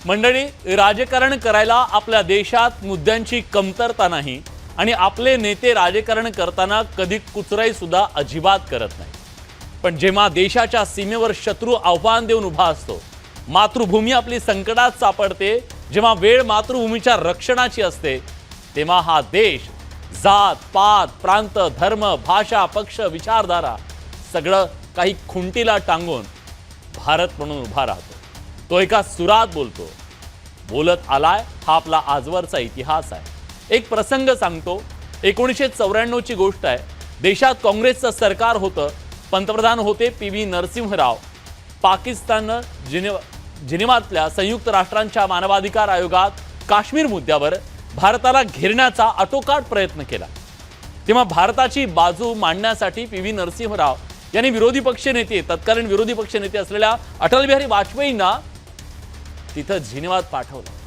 मंडळी, राजकारण करायला आपल्या देशात मुद्द्यांची कमतरता नाही आणि आपले नेते राजकारण करताना कधी कुचराई सुद्धा अजिबात करत नाही। पण जेव्हा देशाच्या सीमेवर शत्रू आव्हान देऊन उभा असतो, मातृभूमी आपली संकटात सापडते, जेव्हा वेळ मातृभूमीच्या रक्षणाची असते, तेव्हा हा देश जात पात प्रांत धर्म भाषा पक्ष विचारधारा सगळं काही खुंटीला टांगून भारत म्हणून उभा राहतो। तो एका सुरात बोलतो, बोलत आलाय हा आपला आजवरचा इतिहास आहे। एक प्रसंग सांगतो। 1994 ची गोष्ट आहे। देशात काँग्रेसचं सरकार होतं, पंतप्रधान होते पी.व्ही. नरसिंहराव। पाकिस्तान जिनिव्हातल्या संयुक्त राष्ट्रांच्या मानवाधिकार आयोगात काश्मीर मुद्द्यावर भारताला घेरण्याचा आटोकाट प्रयत्न केला। तेव्हा भारताची बाजू मांडण्यासाठी पी.व्ही. नरसिंहराव यांनी विरोधी पक्षनेते तत्कालीन विरोधी पक्षनेते असलेल्या अटल बिहारी वाजपेयींना तिथं जिनिव्हात पाठवलं।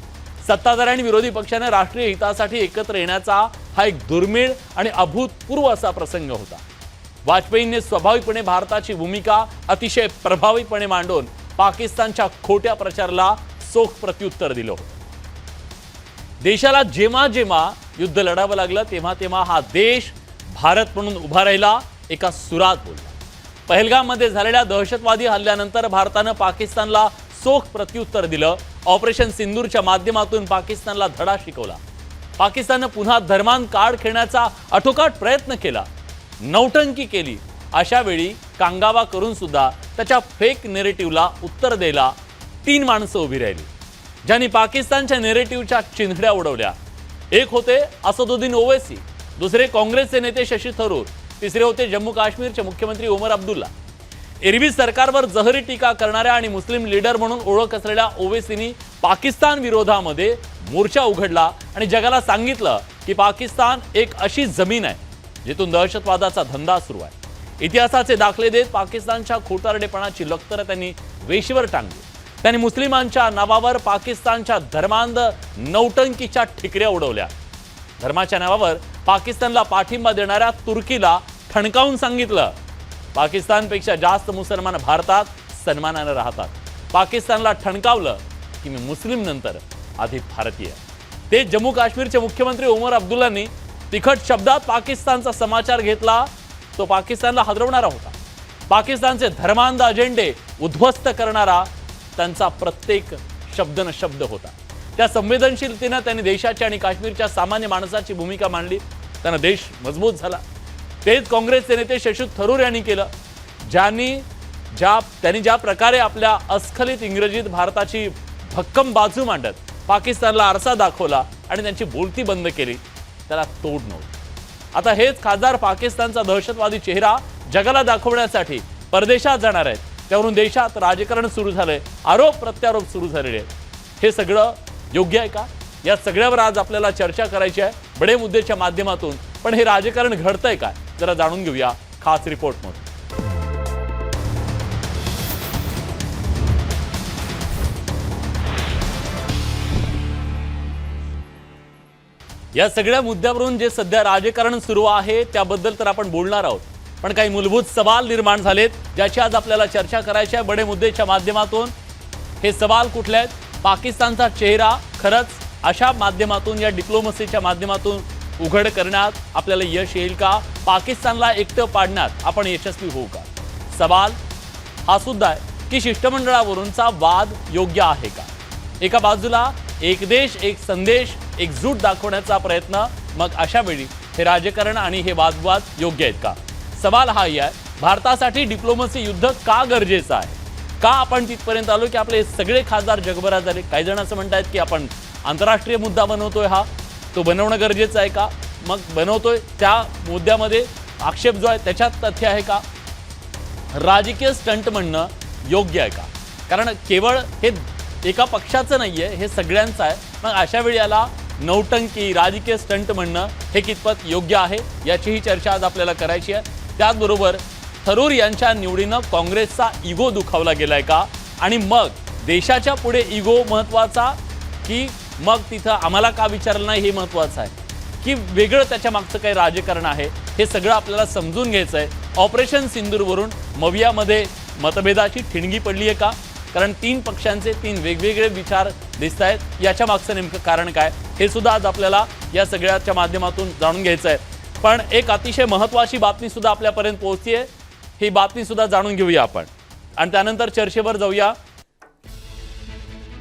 सत्ताधारी विरोधी पक्षाने राष्ट्रीय हितासाठी एकत्र येण्याचा हा एक दुर्मिळ आणि अभूतपूर्व असा प्रसंग होता। वाजपेयींनी स्वाभाविकपणे भारताची भूमिका अतिशय प्रभावीपणे मांडून पाकिस्तानच्या खोट्या प्रचाराला चोख प्रत्युत्तर दिलं होतं। देशाला जेव्हा जेव्हा युद्ध लढावं लागलं तेव्हा हा देश भारत म्हणून उभा राहिला, एका सुरात बोलला। पहलगाममध्ये झालेल्या दहशतवादी हल्ल्यानंतर भारतानं पाकिस्तानला चोख प्रत्युत्तर दिलं। ऑपरेशन सिंदूरच्या माध्यमातून पाकिस्तानला धडा शिकवला। पाकिस्ताननं पुन्हा धर्मांत काढ खेळण्याचा आटोकाट प्रयत्न केला, नौटंकी केली। अशा वेळी कांगावा करून सुद्धा त्याच्या फेक नेरेटिव्हला उत्तर द्यायला 3 माणसं उभी राहिली, ज्यांनी पाकिस्तानच्या नेरेटिव्हच्या चिंधड्या उडवल्या। एक होते असदुद्दीन ओवैसी, दुसरे काँग्रेसचे नेते शशी थरूर, तिसरे होते जम्मू काश्मीरचे मुख्यमंत्री उमर अब्दुल्ला। एरवी सरकारवर जहरी टीका करणाऱ्या आणि मुस्लिम लीडर म्हणून ओळख असलेल्या ओवैसींनी पाकिस्तान विरोधामध्ये मोर्चा उघडला आणि जगाला सांगितलं की पाकिस्तान एक अशी जमीन आहे जिथून दहशतवादाचा धंदा सुरू आहे। इतिहासाचे दाखले देत पाकिस्तानच्या खोटारडेपणाची लक्तर त्यांनी वेशीवर टांगली। त्यांनी मुस्लिमांच्या नावावर पाकिस्तानच्या धर्मांध नौटंकीच्या ठिकऱ्या उडवल्या। धर्माच्या नावावर पाकिस्तानला पाठिंबा देणाऱ्या तुर्कीला ठणकावून सांगितलं, पाकिस्तानपेक्षा जास्त मुसलमान भारतात सन्मानाने राहतात। पाकिस्तानला ठणकावलं की मी मुस्लिम नंतर आधी भारतीय। ते जम्मू काश्मीरचे मुख्यमंत्री उमर अब्दुल्लांनी तिखट शब्दात पाकिस्तानचा समाचार घेतला। तो पाकिस्तानला हादरवणारा होता। पाकिस्तानचे धर्मांध अजेंडे उद्ध्वस्त करणारा त्यांचा प्रत्येक शब्द न शब्द होता। त्या संवेदनशीलतेने त्यांनी देशाची आणि काश्मीरच्या सामान्य माणसाची भूमिका मांडली। त्यांना देश मजबूत झाला। तेच काँग्रेसचे नेते शशी थरूर यांनी केलं, त्यांनी ज्या प्रकारे आपल्या अस्खलित इंग्रजीत भारताची भक्कम बाजू मांडत पाकिस्तानला आरसा दाखवला आणि त्यांची बोलती बंद केली, त्याला तोड नव्हती। आता हेच खासदार पाकिस्तानचा दहशतवादी चेहरा जगाला दाखवण्यासाठी परदेशात जाणार आहेत। त्यावरून देशात राजकारण सुरू झालंय, आरोप प्रत्यारोप सुरू झालेले आहेत। हे सगळं योग्य आहे का? या सगळ्यावर आज आपल्याला चर्चा करायची आहे बडे मुद्देच्या माध्यमातून। पण हे राजकारण घडतंय काय, जरा जाणून घेऊया खास रिपोर्टमध्ये। या सगळ्या मुद्द्यावरून जे सध्या राजकारण सुरू आहे त्याबद्दल तर आपण बोलणार आहोत, पण काही मूलभूत सवाल निर्माण झालेत ज्याची आज आपल्याला चर्चा करायची आहे बडे मुद्देच्या माध्यमातून। हे सवाल कुठले आहेत? पाकिस्तानचा चेहरा खरंच अशा माध्यमातून, या डिप्लोमसीच्या माध्यमातून उघड करण्यात आपल्याला यश येईल का? पाकिस्तानला एकटं पाडण्यात आपण यशस्वी होऊ का? सवाल हा सुद्धा आहे की शिष्टमंडळावरूनचा वाद योग्य आहे का? एका बाजूला एक देश एक संदेश एकजूट दाखवण्याचा प्रयत्न, मग अशा वेळी हे राजकारण आणि हे वादविवाद योग्य आहेत का? सवाल हा आहे, भारतासाठी डिप्लोमसी युद्ध का गरजेचं आहे? का आपण तिथपर्यंत आलो की आपले सगळे खासदार जगभरात झाले? काही जण असं म्हणतात की आपण आंतरराष्ट्रीय मुद्दा बनवतोय, हा तो बनवणं गरजेचं आहे का? मग बनवतोय त्या मुद्द्यामध्ये आक्षेप जो आहे त्याच्यात तथ्य आहे का? राजकीय स्टंट म्हणणं योग्य आहे का? कारण केवळ हे एका पक्षाचं नाहीये, हे सगळ्यांचं आहे। मग अशा वेळी याला नौटंकी राजकीय स्टंट म्हणणं हे कितपत योग्य आहे याचीही चर्चा आज आपल्याला करायची आहे। त्याचबरोबर थरूर यांच्या निवडीनं काँग्रेसचा इगो दुखावला गेलाय का? आणि मग देशाच्या पुढे इगो महत्त्वाचा की मग तिथं आम्हाला का विचारलं नाही हे महत्त्वाचं आहे, की वेगळं त्याच्या मागचं काही राजकारण आहे? हे सगळं आपल्याला समजून घ्यायचं आहे। ऑपरेशन सिंदूरवरून मवियामध्ये मतभेदाची ठिणगी पडली आहे का? कारण तीन पक्षांचे तीन वेगवेगळे विचार दिसत आहेत. याच्या मागचं नेमकं कारण काय हे सुद्धा आज आपल्याला या सगळ्याच्या माध्यमातून जाणून घ्यायचं आहे. पण एक अतिशय महत्त्वाची बातमी सुद्धा आपल्यापर्यंत पोहोचली आहे. ही बातमी सुद्धा जाणून घेऊया आपण आणि त्यानंतर चर्चेवर जाऊया.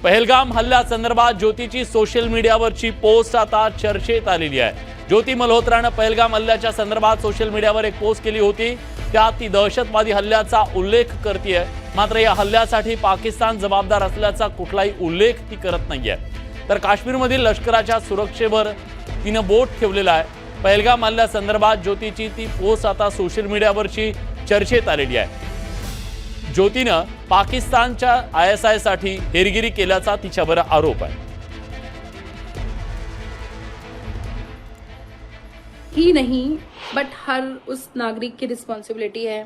पहलगाम हल्ल्यासंदर्भात ज्योतीची सोशल मीडियावरची पोस्ट आता चर्चेत आलेली आहे. ज्योती मल्होत्रानं पहलगाम हल्ल्याच्या संदर्भात सोशल मीडियावर एक पोस्ट केली होती. त्यात ती दहशतवादी हल्ल्याचा उल्लेख करते. मात्र या हल्ल्यासाठी पाकिस्तान जबाबदार असल्याचा कुठलाही उल्लेख ती करत नाहीये. तर काश्मीरमधील लष्कराच्या सुरक्षेवर तिनं बोट ठेवलेला आहे. पहलगाम हल्ल्यासंदर्भात ज्योतीची ती पोस्ट आता सोशल मीडियावरची चर्चेत आलेली आहे. ज्योतीनं पाकिस्तानच्या ISI साठी हेरगिरी केल्याचा तिच्यावर आरोप आहे. ही नहीं बट हर उस नागरिक की रिस्पॉन्सिबिलिटी है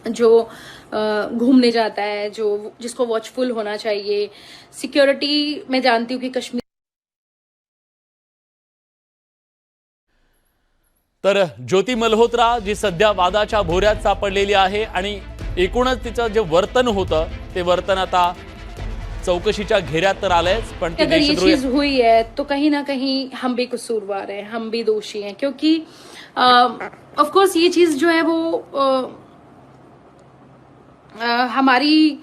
जो घूमने जाता है, जो जिसको वॉचफुल होना चाहिए. सिक्योरिटी मैं जानती हूँ कि कश्मीर. तर ज्योती मल्होत्रा जी सध्या वादाच्या भोऱ्यात सापडलेली आहे आणि एकूणच तिचं जे वर्तन होतं ते वर्तन आता चौकशीच्या घेऱ्यात तर आलंयच. पण अगर ये चीज हुई है तो कहीं ना कहीं हम भी कसूरवार हैं, हम भी दोषी हैं, क्योंकि ऑफ कोर्स ये चीज जो है वो हमारी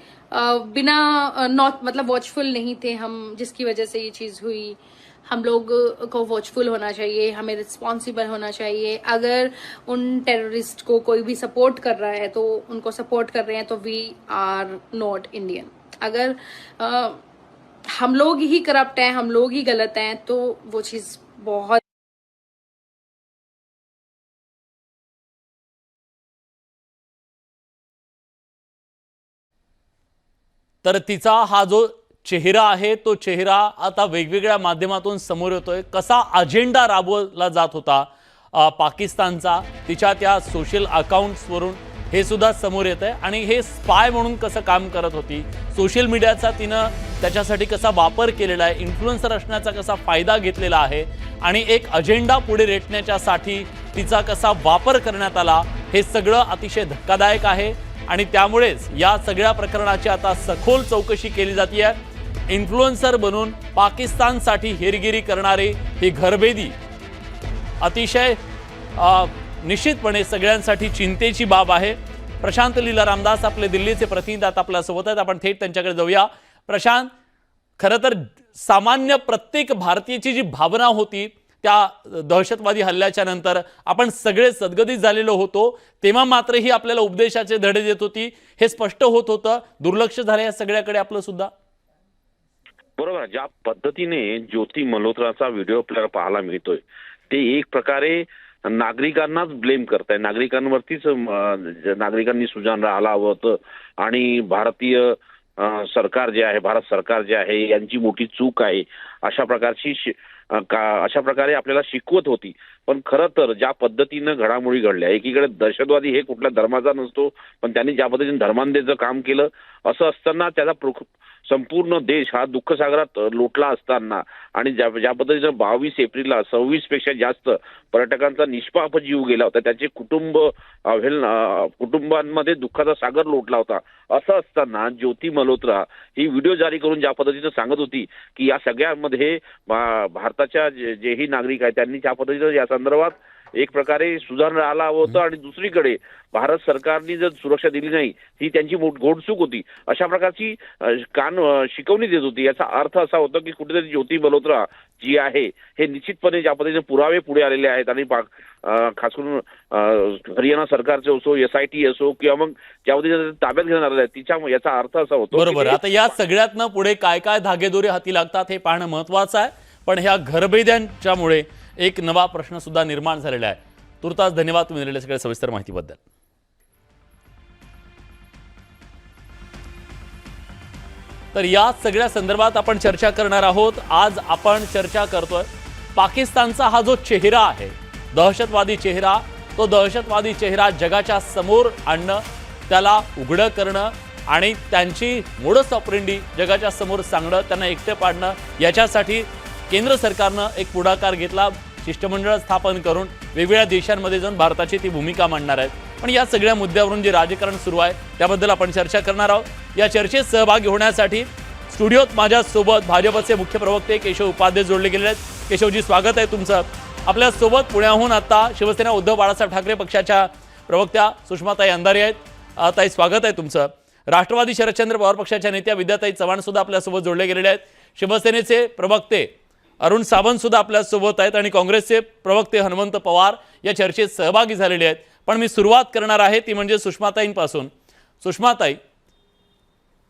बिना नॉट मतलब वॉचफुल नहीं थे हम, जिसकी वजह से ये चीज हुई. हम लोग को वॉचफुल होना चाहिए, हमें रिस्पॉन्सिबल होना चाहिए. अगर उन टेररिस्ट को कोई भी सपोर्ट कर रहा है तो उनको सपोर्ट कर रहे हैं तो वी आर नॉट इंडियन. अगर हम लोग ही करप्ट हैं, हम लोग ही गलत हैं, तो वो चीज बहुत. तर तिचा हा जो चेहरा आहे तो चेहरा आता वेगवेगळ्या माध्यमातून समोर येतोय. कसा अजेंडा राबवला जात होता पाकिस्तानचा तिच्या त्या सोशल अकाउंट्सवरून हे सुद्धा समोर येत आहे. आणि हे स्पाय म्हणून कसं काम करत होती, सोशल मीडियाचा तिनं त्याच्यासाठी कसा वापर केलेला आहे, इन्फ्लुएन्सर असण्याचा कसा फायदा घेतलेला आहे आणि एक अजेंडा पुढे रेटण्याच्यासाठी तिचा कसा वापर करण्यात आला, हे सगळं अतिशय धक्कादायक आहे. आणि त्यामुळेच या सगळ्या प्रकरणाची आता सखोल चौकशी केली जाते आहे. इन्फ्लुएन्सर बनून पाकिस्तानसाठी हेरगिरी करणारे ही घरभेदी अतिशय निश्चितपणे सगळ्यांसाठी चिंतेची बाब आहे. प्रशांत लीला रामदास आपले दिल्लीचे प्रतिनिधी आता आपल्यासोबत आहेत. आपण थेट त्यांच्याकडे जाऊया. प्रशांत, खरं तर सामान्य प्रत्येक भारतीयाची जी भावना होती त्या दहशतवादी हल्ल्याच्या नंतर आपण सगळे सद्गदित झालेलो होतो, तेव्हा मात्र ही आपल्याला उपदेशाचे धडे देत होती, हे स्पष्ट होत होतं. दुर्लक्ष झालं या सगळ्याकडे आपलं सुद्धा. बरोबर. ज्या पद्धतीने ज्योती मल्होत्राचा व्हिडिओ आपल्याला पाहायला मिळतोय ते एक प्रकारे नागरिकांनाच ब्लेम करताय. नागरिकांनी सुजान राहायला हवं होतं आणि भारतीय सरकार जे आहे, भारत सरकार जे आहे यांची मोठी चूक आहे अशा प्रकारे आपल्याला शिकवत होती. पण खरं तर ज्या पद्धतीनं घडामोडी घडल्या, एकीकडे दहशतवादी हे कुठल्या धर्माचा नसतो, पण त्यांनी ज्या पद्धतीने धर्मांधेचं काम केलं, असं असताना त्याचा संपूर्ण देश हा दुःखसागरात लोटला असताना आणि ज्या पद्धतीनं 22 एप्रिलला 26 पेक्षा जास्त पर्यटकांचा निष्पाप जीव गेला होता, त्याचे कुटुंबांमध्ये दुःखाचा सागर लोटला होता. असं असताना ज्योती मल्होत्रा ही व्हिडिओ जारी करून ज्या पद्धतीनं सांगत होती की या सगळ्यामध्ये भारताच्या जेही नागरिक आहेत त्यांनी ज्या पद्धतीनं या संदर्भात एक प्रकारे सुधारणा राहायला हवं होतं आणि दुसरीकडे भारत सरकारने जर सुरक्षा दिली नाही ही त्यांची घोडचूक होती, अशा प्रकारची शिकवणी देत होती. याचा अर्थ असा होता की कुठेतरी ज्योती मल्होत्रा जी आहे हे निश्चितपणे ज्या पद्धतीने पुरावे पुढे आलेले आहेत आणि खास करून हरियाणा सरकारचे असो, SIT असो किंवा मग ज्या पद्धतीने ताब्यात घेण्यात आलेले आहेत, तिच्या याचा अर्थ असा होतो. बरोबर. आता या सगळ्यातनं पुढे काय काय धागेदोरे हाती लागतात हे पाहणं महत्वाचं आहे. पण ह्या घरभेद्यांच्यामुळे एक नवा प्रश्न सुद्धा निर्माण झालेला आहे. तुर्तास धन्यवाद तुम्ही दिलेल्या सगळ्या सविस्तर माहितीबद्दल. तर या सगळ्या संदर्भात आपण चर्चा करणार आहोत. आज आपण चर्चा करतोय पाकिस्तानचा हा जो चेहरा आहे, दहशतवादी चेहरा, तो दहशतवादी चेहरा जगाच्या समोर आणणं, त्याला उघडं करणं आणि त्यांची मोडस ऑपरेंडी जगाच्या समोर सांगणं, त्यांना एकटे पाडणं, याच्यासाठी केंद्र सरकारनं एक पुढाकार घेतला. शिष्टमंडळ स्थापन करून वेगवेगळ्या देशांमध्ये जाऊन भारताची ती भूमिका मांडणार आहेत. पण या सगळ्या मुद्द्यावरून जे राजकारण सुरू आहे त्याबद्दल आपण चर्चा करणार आहोत. या चर्चेत सहभागी होण्यासाठी स्टुडिओत माझ्यासोबत भाजपचे मुख्य प्रवक्ते केशव उपाध्ये जोडले गेले आहेत. केशवजी, स्वागत आहे तुमचं. आपल्यासोबत पुण्याहून आता शिवसेना उद्धव बाळासाहेब ठाकरे पक्षाच्या प्रवक्त्या सुषमाताई अंधारे आहेत. ताई, स्वागत आहे तुमचं. राष्ट्रवादी शरदचंद्र पवार पक्षाच्या नेत्या विद्याताई चव्हाण सुद्धा आपल्यासोबत जोडले गेलेले आहेत. शिवसेनेचे प्रवक्ते अरुण सावंत सुद्धा आपल्यासोबत आहेत आणि काँग्रेसचे प्रवक्ते हनुमंत पवार या चर्चेत सहभागी झालेले आहेत. पण मी सुरुवात करणार आहे ती म्हणजे सुषमाताईंपासून. सुषमाताई,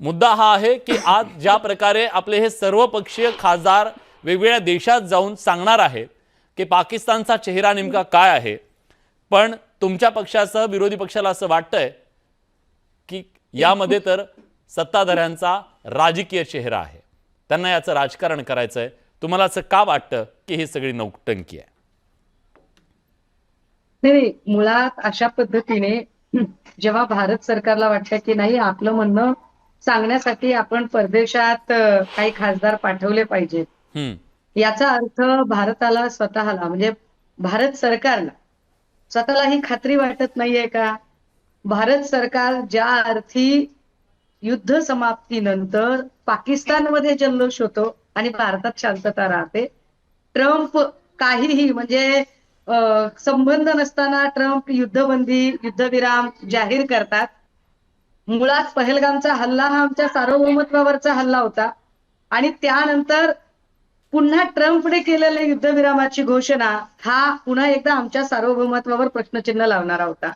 मुद्दा हा आहे की आज ज्या प्रकारे आपले हे सर्वपक्षीय खासदार वेगवेगळ्या देशात जाऊन सांगणार आहेत की पाकिस्तानचा चेहरा नेमका काय आहे, पण तुमच्या पक्षासह विरोधी पक्षाला असं वाटतंय की यामध्ये तर सत्ताधाऱ्यांचा राजकीय चेहरा आहे, त्यांना याचं राजकारण करायचंय. तुम्हाला असं का वाटतं की ही सगळी नौटंकी आहे? नाही, मुळात अशा पद्धतीने जेव्हा भारत सरकारला वाटतं की नाही, आपलं म्हणणं सांगण्यासाठी आपण परदेशात काही खासदार पाठवले पाहिजेत, याचा अर्थ भारताला स्वतःला म्हणजे भारत सरकारला स्वतःला ही खात्री वाटत नाहीये का? भारत सरकार ज्या अर्थी युद्ध समाप्तीनंतर पाकिस्तानमध्ये जल्लोष होतो आणि भारतात शांतता राहते, ट्रम्प काहीही म्हणजे संबंध नसताना ट्रम्प युद्धबंदी युद्धविराम जाहीर करतात. मुळात पहलगामचा हल्ला हा आमच्या सार्वभौमत्वावरचा हल्ला होता आणि त्यानंतर पुन्हा ट्रम्पने केलेल्या युद्धविरामाची घोषणा हा पुन्हा एकदा आमच्या सार्वभौमत्वावर प्रश्नचिन्ह लावणारा होता.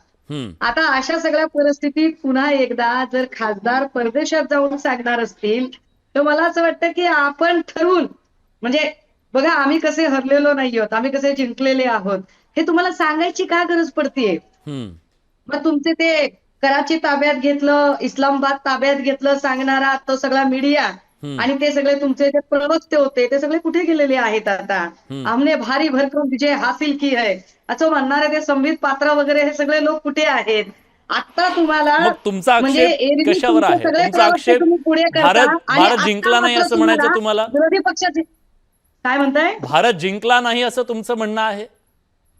आता अशा सगळ्या परिस्थितीत पुन्हा एकदा जर खासदार परदेशात जाऊन सांगणार असतील तर मला असं वाटतं की आपण ठरवून म्हणजे बघा, आम्ही कसे हरलेलो नाही आहोत, आम्ही कसे जिंकलेले आहोत, हे तुम्हाला सांगायची का गरज पडतीये? मग तुमचे ते कराची ताब्यात घेतलं, इस्लामाबाद ताब्यात घेतलं सांगणारा तो सगळा मीडिया आणि ते सगळे तुमचे जे प्रवक्ते होते ते सगळे कुठे गेलेले आहेत आता? आमने भारी भरकम विजय हासिल की है असं म्हणणारे ते संबित पात्रा वगैरे हे सगळे लोक कुठे आहेत? आता तुम्हाला तुमचा आक्षेप कशावर आहे? तुमचा आक्षेप भारत जिंकला नाही असं म्हणायचं तुम्हाला? विरोधी पक्षाचे काय म्हणताय? भारत जिंकला नाही असं तुमचं म्हणणं आहे?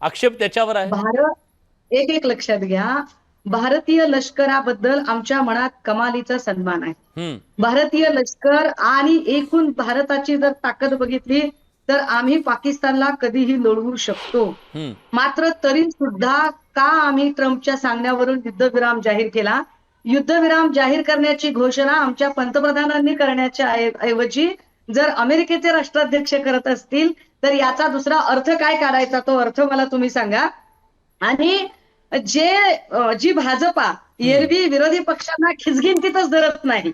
आक्षेप त्याच्यावर आहे? भारत एक लक्षात घ्या, भारतीय लष्कराबद्दल आमच्या मनात कमालीचा सन्मान आहे. भारतीय लष्कर आणि एकूण भारताची जर ताकद बघितली तर आम्ही पाकिस्तानला कधीही लढवू शकतो. मात्र तरी सुद्धा का आम्ही ट्रम्पच्या सांगण्यावरून युद्धविराम जाहीर केला? युद्धविराम जाहीर करण्याची घोषणा आमच्या पंतप्रधानांनी करण्याच्या ऐवजी जर अमेरिकेचे राष्ट्राध्यक्ष करत असतील तर याचा दुसरा अर्थ काय काढायचा, तो अर्थ मला तुम्ही सांगा. आणि जी भाजपा एरवी विरोधी पक्षांना खिचगिंतीतच धरत नाही,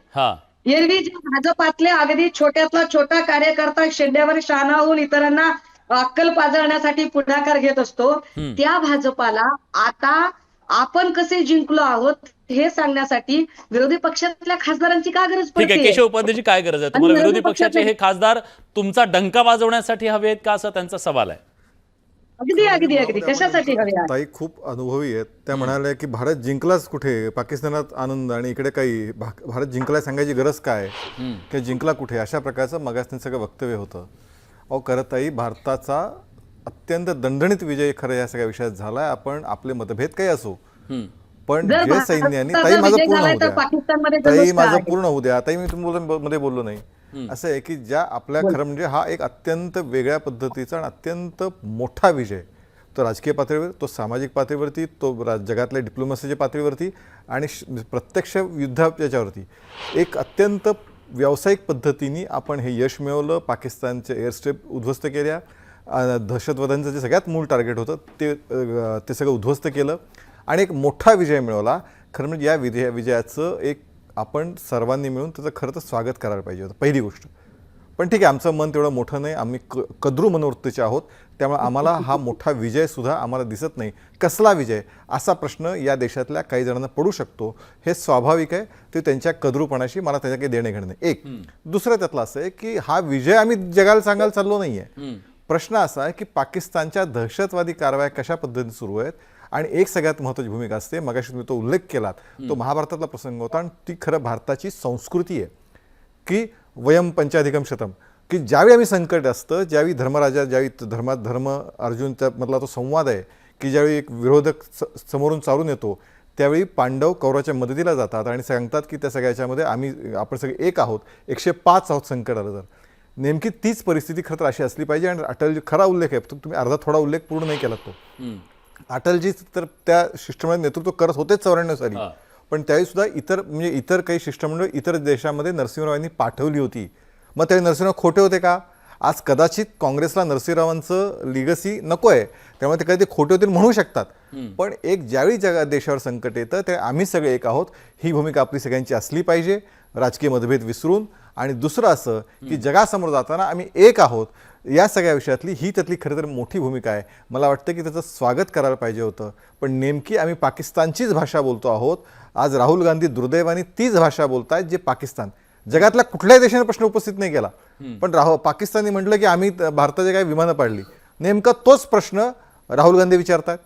एरवी जे भाजपातले अगदी छोट्यातला छोटा कार्यकर्ता शेंड्यावर शहाणा होऊन इतरांना अक्कल पाजळण्यासाठी पुढाकार घेत असतो, त्या भाजपाला आता आपण कसे जिंकलो आहोत हे सांगण्यासाठी विरोधी पक्षातल्या खासदारांची का गरज पडते? ठीक आहे, केशव उपाध्यायची काय गरज आहे तुम्हाला? विरोधी पक्षाचे हे खासदार तुमचा डंका वाजवण्यासाठी हवे आहेत का, असा त्यांचा सवाल आहे. अगदी अगदी अगदी कशासाठी हवे? ताई खूप अनुभवी आहेत. त्या म्हणाल्या की भारत जिंकलाच कुठे, पाकिस्तानात आनंद आणि इकडे काही भारत जिंकला सांगायची गरज काय, की जिंकला कुठे, अशा प्रकारचं मगाच सगळं वक्तव्य होतं. अहो खरं ताई, भारताचा अत्यंत दणदणीत विजय खरं या सगळ्या विषयात झालाय. आपण आपले मतभेद काही असो, पण जे सैन्याने ताई माझं पूर्ण होऊ द्या, ताई माझं पूर्ण होऊ द्या, ताई मी तुम्हाला बोललो नाही. असं आहे की ज्या आपल्या खरं म्हणजे हा एक अत्यंत वेगळ्या पद्धतीचा आणि अत्यंत मोठा विजय, तो राजकीय पातळीवर, तो सामाजिक पातळीवरती, तो जगातल्या डिप्लोमसीच्या पातळीवरती आणि प्रत्यक्ष युद्धाच्यावरती एक अत्यंत व्यावसायिक पद्धतीने आपण हे यश मिळवलं. पाकिस्तानचे एअरस्ट्रीप उद्ध्वस्त केल्या, दहशतवाद्यांचं जे सगळ्यात मूळ टार्गेट होतं ते सगळं उद्ध्वस्त केलं आणि एक मोठा विजय मिळवला. खरं म्हणजे या विजयाचं एक आपण सर्वांनी मिळून त्याचं खरं तर स्वागत करायला पाहिजे होतं, पहिली गोष्ट. पण ठीक आहे, आमचं मन तेवढं मोठं नाही, आम्ही कद्रू मनोवृत्तीचे आहोत, त्यामुळे आम्हाला हा मोठा विजयसुद्धा आम्हाला दिसत नाही. कसला विजय असा प्रश्न या देशातल्या काही जणांना पडू शकतो, हे स्वाभाविक आहे. ते त्यांच्या कद्रूपणाशी मला त्याच्या काही देणे घेणे नाही. एक दुसरं त्यातलं असं आहे की हा विजय आम्ही जगाला सांगायला चाललो नाही आहे. प्रश्न असा आहे की पाकिस्तानच्या दहशतवादी कारवाया कशा पद्धतीने सुरू आहेत आणि एक सगळ्यात महत्त्वाची भूमिका असते, मगाशी तुम्ही तो उल्लेख केलात, तो महाभारतातला प्रसंग होता आणि ती खरं भारताची संस्कृती आहे की वयम पंचाधिकम शतम, की ज्यावेळी आम्ही संकट असतं, ज्यावेळी धर्मराजा, ज्यावेळी धर्म अर्जुनच्या मधला तो संवाद आहे की ज्यावेळी एक विरोधक समोरून चालून येतो त्यावेळी पांडव कौरवाच्या मदतीला जातात आणि सांगतात की त्या सगळ्याच्यामध्ये आपण सगळे एक आहोत, 105 आहोत संकट आलं तर. नेमकी तीच परिस्थिती खरं तर अशी असली पाहिजे. आणि अटलजी खरा उल्लेख आहे, तुम्ही अर्धा थोडा उल्लेख पूर्ण नाही केला तो. अटलजी तर त्या शिष्टमंडळ नेतृत्व करत होतेच 94 साली, पण त्यावेळी सुद्धा इतर काही शिष्टमंडळ इतर देशामध्ये नरसिंहरावांनी पाठवली होती. मग त्यावेळी नरसिंहराव खोटे होते का? आज कदाचित काँग्रेसला नरसिंहरावांचं लिगसी नको आहे, त्यामुळे ते कधी खोटे होते म्हणू शकतात. पण एक ज्यावेळी देशावर संकट येतं ते आम्ही सगळे एक आहोत ही भूमिका आपली सगळ्यांची असली पाहिजे, राजकीय मतभेद विसरून. आणि दुसरं असं की जगासमोर जाताना आम्ही एक आहोत या सगळ्या विषयातली ही त्यातली खरं तर मोठी भूमिका आहे. मला वाटतं की त्याचं स्वागत करायला पाहिजे होतं. पण नेमकी आम्ही पाकिस्तानचीच भाषा बोलतो आहोत. आज राहुल गांधी दुर्दैवाने तीच भाषा बोलतायत जे पाकिस्तान, जगातल्या कुठल्याही देशाने प्रश्न उपस्थित नाही केला, पण पाकिस्तानने म्हटलं की आम्ही भारताचे काही विमानं पाडली. नेमका तोच प्रश्न राहुल गांधी विचारतात.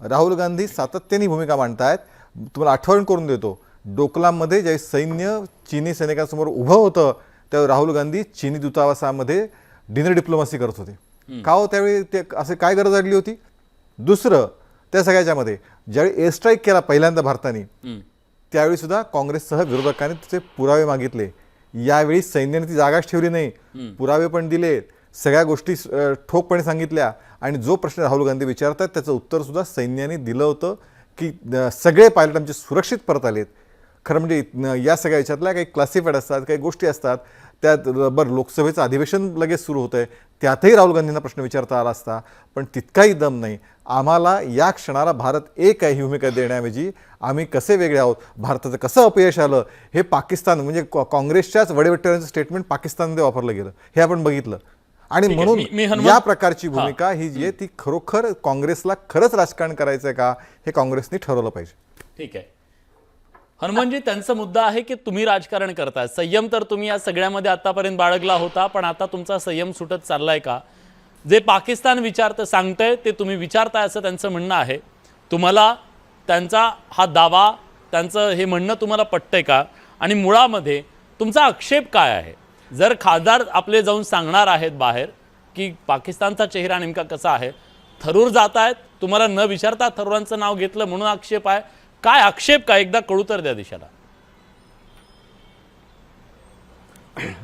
राहुल गांधी सातत्याने भूमिका मांडतायत. तुम्हाला आठवण करून देतो, डोकलाममध्ये ज्यावेळी सैन्य चीनी सैनिकांसमोर उभं होतं त्यावेळी राहुल गांधी चीनी दूतावासामध्ये डिनर डिप्लोमॅसी करत होते. का हो त्यावेळी ते असे काय गरज लागली होती? दुसरं त्या सगळ्याच्यामध्ये ज्यावेळी एअर स्ट्राईक केला पहिल्यांदा भारताने, त्यावेळी सुद्धा काँग्रेससह विरोधकांनी त्याचे पुरावे मागितले. यावेळी सैन्याने ती जागाच ठेवली नाही, पुरावे पण दिले, सगळ्या गोष्टी ठोकपणे सांगितल्या. आणि जो प्रश्न राहुल गांधी विचारतात त्याचं उत्तर सुद्धा सैन्याने दिलं होतं की सगळे पायलट आमचे सुरक्षित परत आलेत. खरं म्हणजे या सगळ्या याच्यातल्या काही क्लासिफाईड असतात, काही गोष्टी असतात, त्यात बरं लोकसभेचं अधिवेशन लगेच सुरू होतं आहे, त्यातही राहुल गांधींना प्रश्न विचारता आला असता, पण तितकाही दम नाही. आम्हाला या क्षणाला भारत एक आहे ही भूमिका देण्याऐवजी आम्ही कसे वेगळे आहोत, भारताचं कसं अपयश आलं हे पाकिस्तान म्हणजे काँग्रेसच्याच वडेवट्टेवाऱ्यांचं स्टेटमेंट पाकिस्तानमध्ये वापरलं गेलं हे आपण बघितलं. आणि म्हणून या प्रकारची भूमिका ही जी आहे ती खरोखर काँग्रेसला खरंच राजकारण करायचं आहे का हे काँग्रेसने ठरवलं पाहिजे. ठीक आहे हनुमानजी, त्यांचा मुद्दा आहे की तुम्ही राजकारण करताय, संयम तर तुम्ही या सगळ्यामध्ये आतापर्यंत बाळगला होता, पण आता तुमचा संयम सुटत चाललाय का? जे पाकिस्तान सांगतंय ते तुम्ही विचारताय असं त्यांचं म्हणणं आहे. तुम्हाला त्यांचा हा दावा, त्यांचं हे म्हणणं तुम्हाला पटतंय का? आणि मुळामध्ये तुमचा आक्षेप काय आहे? जर खासदार आपले जाऊन सांगणार आहेत बाहेर की पाकिस्तानचा चेहरा नेमका कसा आहे, थरूर जात आहेत, तुम्हाला न विचारता थरूरांचं नाव घेतलं म्हणून आक्षेप आहे, काय आक्षेप काय एकदा कळू तर द्या दिशाला.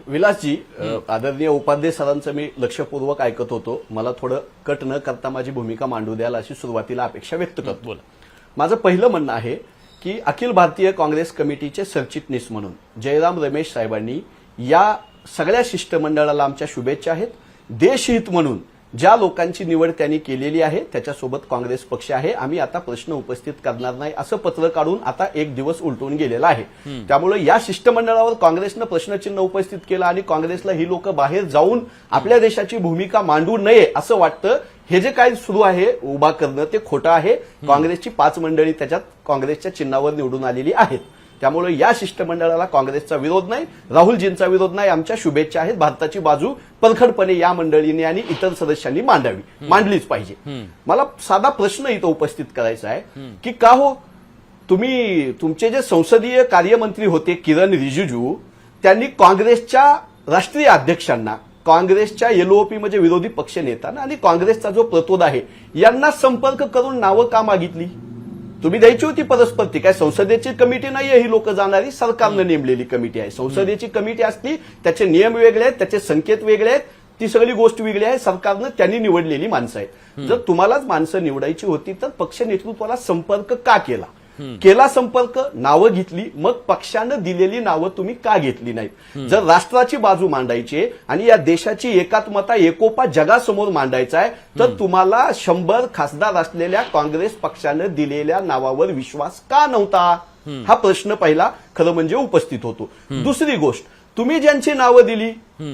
विलासजी, आदरणीय उपाध्याय सरांचं मी लक्षपूर्वक ऐकत होतो. मला थोडं कट न करता माझी भूमिका मांडू द्याल अशी सुरुवातीला अपेक्षा व्यक्त करतो. बोला. माझं पहिलं म्हणणं आहे की अखिल भारतीय काँग्रेस कमिटीचे सरचिटणीस म्हणून जयराम रमेश साहेबांनी या सगळ्या शिष्टमंडळाला आमच्या शुभेच्छा आहेत. देशहित म्हणून ज्या लोकांची निवड त्यांनी केलेली आहे त्याच्यासोबत काँग्रेस पक्ष आहे. आम्ही आता प्रश्न उपस्थित करणार नाही असं पत्र काढून आता एक दिवस उलटून गेलेला आहे. त्यामुळे या शिष्टमंडळावर काँग्रेसनं प्रश्नचिन्ह उपस्थित केलं आणि काँग्रेसला ही लोक बाहेर जाऊन आपल्या देशाची भूमिका मांडू नये असं वाटतं. हे जे काही सुरू आहे उभा करणं ते खोटं आहे. काँग्रेसची 5 मंडळी त्याच्यात काँग्रेसच्या चिन्हावर निवडून आलेली आहेत. त्यामुळे या शिष्टमंडळाला काँग्रेसचा विरोध नाही, राहुलजींचा विरोध नाही, आमच्या शुभेच्छा आहेत. भारताची बाजू परखडपणे या मंडळींनी आणि इतर सदस्यांनी मांडलीच पाहिजे. मला साधा प्रश्न इथं उपस्थित करायचा आहे की का हो तुमचे जे संसदीय कार्यमंत्री होते किरण रिजिजू, त्यांनी काँग्रेसच्या राष्ट्रीय अध्यक्षांना, काँग्रेसच्या एलओपी म्हणजे विरोधी पक्ष नेत्यांना आणि काँग्रेसचा जो प्रतोद आहे यांना संपर्क करून नावं का मागितली? तुम्ही द्यायची होती परस्पर. ती काय संसदेची कमिटी नाहीये, ही लोक जाणारी सरकारनं नेमलेली कमिटी आहे. संसदेची कमिटी असती, त्याचे नियम वेगळे आहेत, त्याचे संकेत वेगळे आहेत, ती सगळी गोष्ट वेगळी आहे. सरकारनं त्यांनी निवडलेली माणसं आहेत. जर तुम्हालाच माणसं निवडायची होती तर पक्ष नेतृत्वाला संपर्क का केला? संपर्क, नावं घेतली, मग पक्षानं दिलेली नावं तुम्ही का घेतली नाहीत? जर राष्ट्राची बाजू मांडायची आणि या देशाची एकात्मता एकोपा जगासमोर मांडायचा आहे तर तुम्हाला 100 खासदार असलेल्या काँग्रेस पक्षानं दिलेल्या नावावर विश्वास का नव्हता? हा प्रश्न पहिला खरं म्हणजे उपस्थित होतो. दुसरी गोष्ट, तुम्ही ज्यांची नावं दिली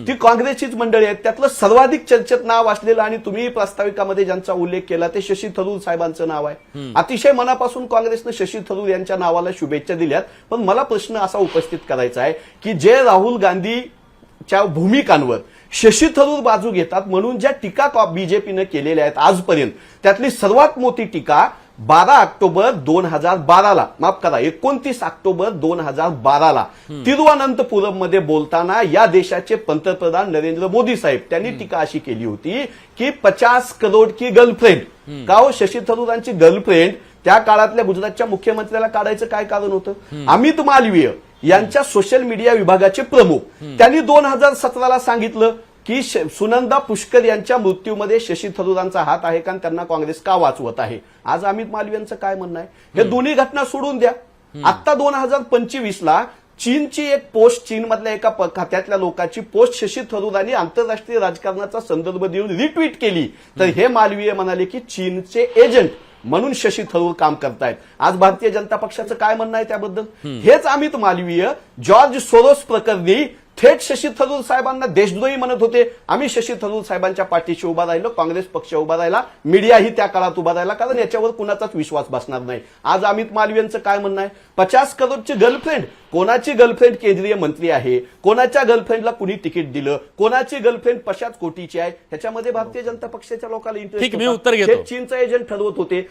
ती काँग्रेसचीच मंडळी आहेत. त्यातलं सर्वाधिक चर्चेत नाव असलेलं आणि तुम्ही प्रास्ताविकामध्ये ज्यांचा उल्लेख केला ते शशी थरूर साहेबांचं नाव आहे. अतिशय मनापासून काँग्रेसनं शशी थरूर यांच्या नावाला शुभेच्छा दिल्यात. पण मला प्रश्न असा उपस्थित करायचा आहे की जे राहुल गांधीच्या भूमिकांवर शशी थरूर बाजू घेतात म्हणून ज्या टीका बीजेपीनं केलेल्या आहेत आजपर्यंत, त्यातली सर्वात मोठी टीका 12 ऑक्टोबर 2012ला, माफ करा 29 ऑक्टोबर 2012ला तिरुवनंतपुरम मध्ये बोलताना या देशाचे पंतप्रधान नरेंद्र मोदी साहेब त्यांनी टीका अशी केली होती की 50 करोड की गर्लफ्रेंड. का हो शशी थरूरांची गर्लफ्रेंड त्या काळातल्या गुजरातच्या मुख्यमंत्र्याला काढायचं काय कारण होतं? अमित मालवीय यांच्या सोशल मीडिया विभागाचे प्रमुख, त्यांनी 2017ला सांगितलं की सुनंदा पुष्कर यांच्या मृत्यूमध्ये शशी थरूरांचा हात आहे का, त्यांना काँग्रेस का वाचवत आहे. आज अमित मालवीय यांचं काय म्हणणं आहे? हे दोन्ही घटना सोडून द्या. आता 2025ला चीनची एक पोस्ट, चीनमधल्या एका खात्यातल्या लोकांची पोस्ट शशी थरूरांनी आंतरराष्ट्रीय राजकारणाचा संदर्भ देऊन रिट्विट केली, तर हे मालवीय म्हणाले की चीनचे एजंट म्हणून शशी थरूर काम करतायत. आज भारतीय जनता पक्षाचं काय म्हणणं आहे त्याबद्दल? हेच अमित मालवीय जॉर्ज सोरोस प्रकरणी थेट शशी थरूर साहेबांना देशद्रोही म्हणत होते. आम्ही शशी थरूर साहेबांच्या पाठीशी उभा राहिलो, काँग्रेस पक्ष उभा राहिला, मीडियाही त्या काळात उभा राहिला, कारण याच्यावर कुणाचाच विश्वास बसणार नाही. आज अमित मालवीयांचं काय म्हणणं आहे? 50 करोडची गर्लफ्रेंड, कोणाची गर्लफ्रेंड केंद्रीय मंत्री आहे, कोणाच्या गर्लफ्रेंडला कुणी तिकीट दिलं, कोणाची गर्लफ्रेंड पशाच कोटीची आहे, ह्याच्यामध्ये भारतीय जनता पक्षाच्या लोकांना ठीक, मी इंटरेस्ट उत्तर घेतो. चीनचा एजंट ठरवत होते.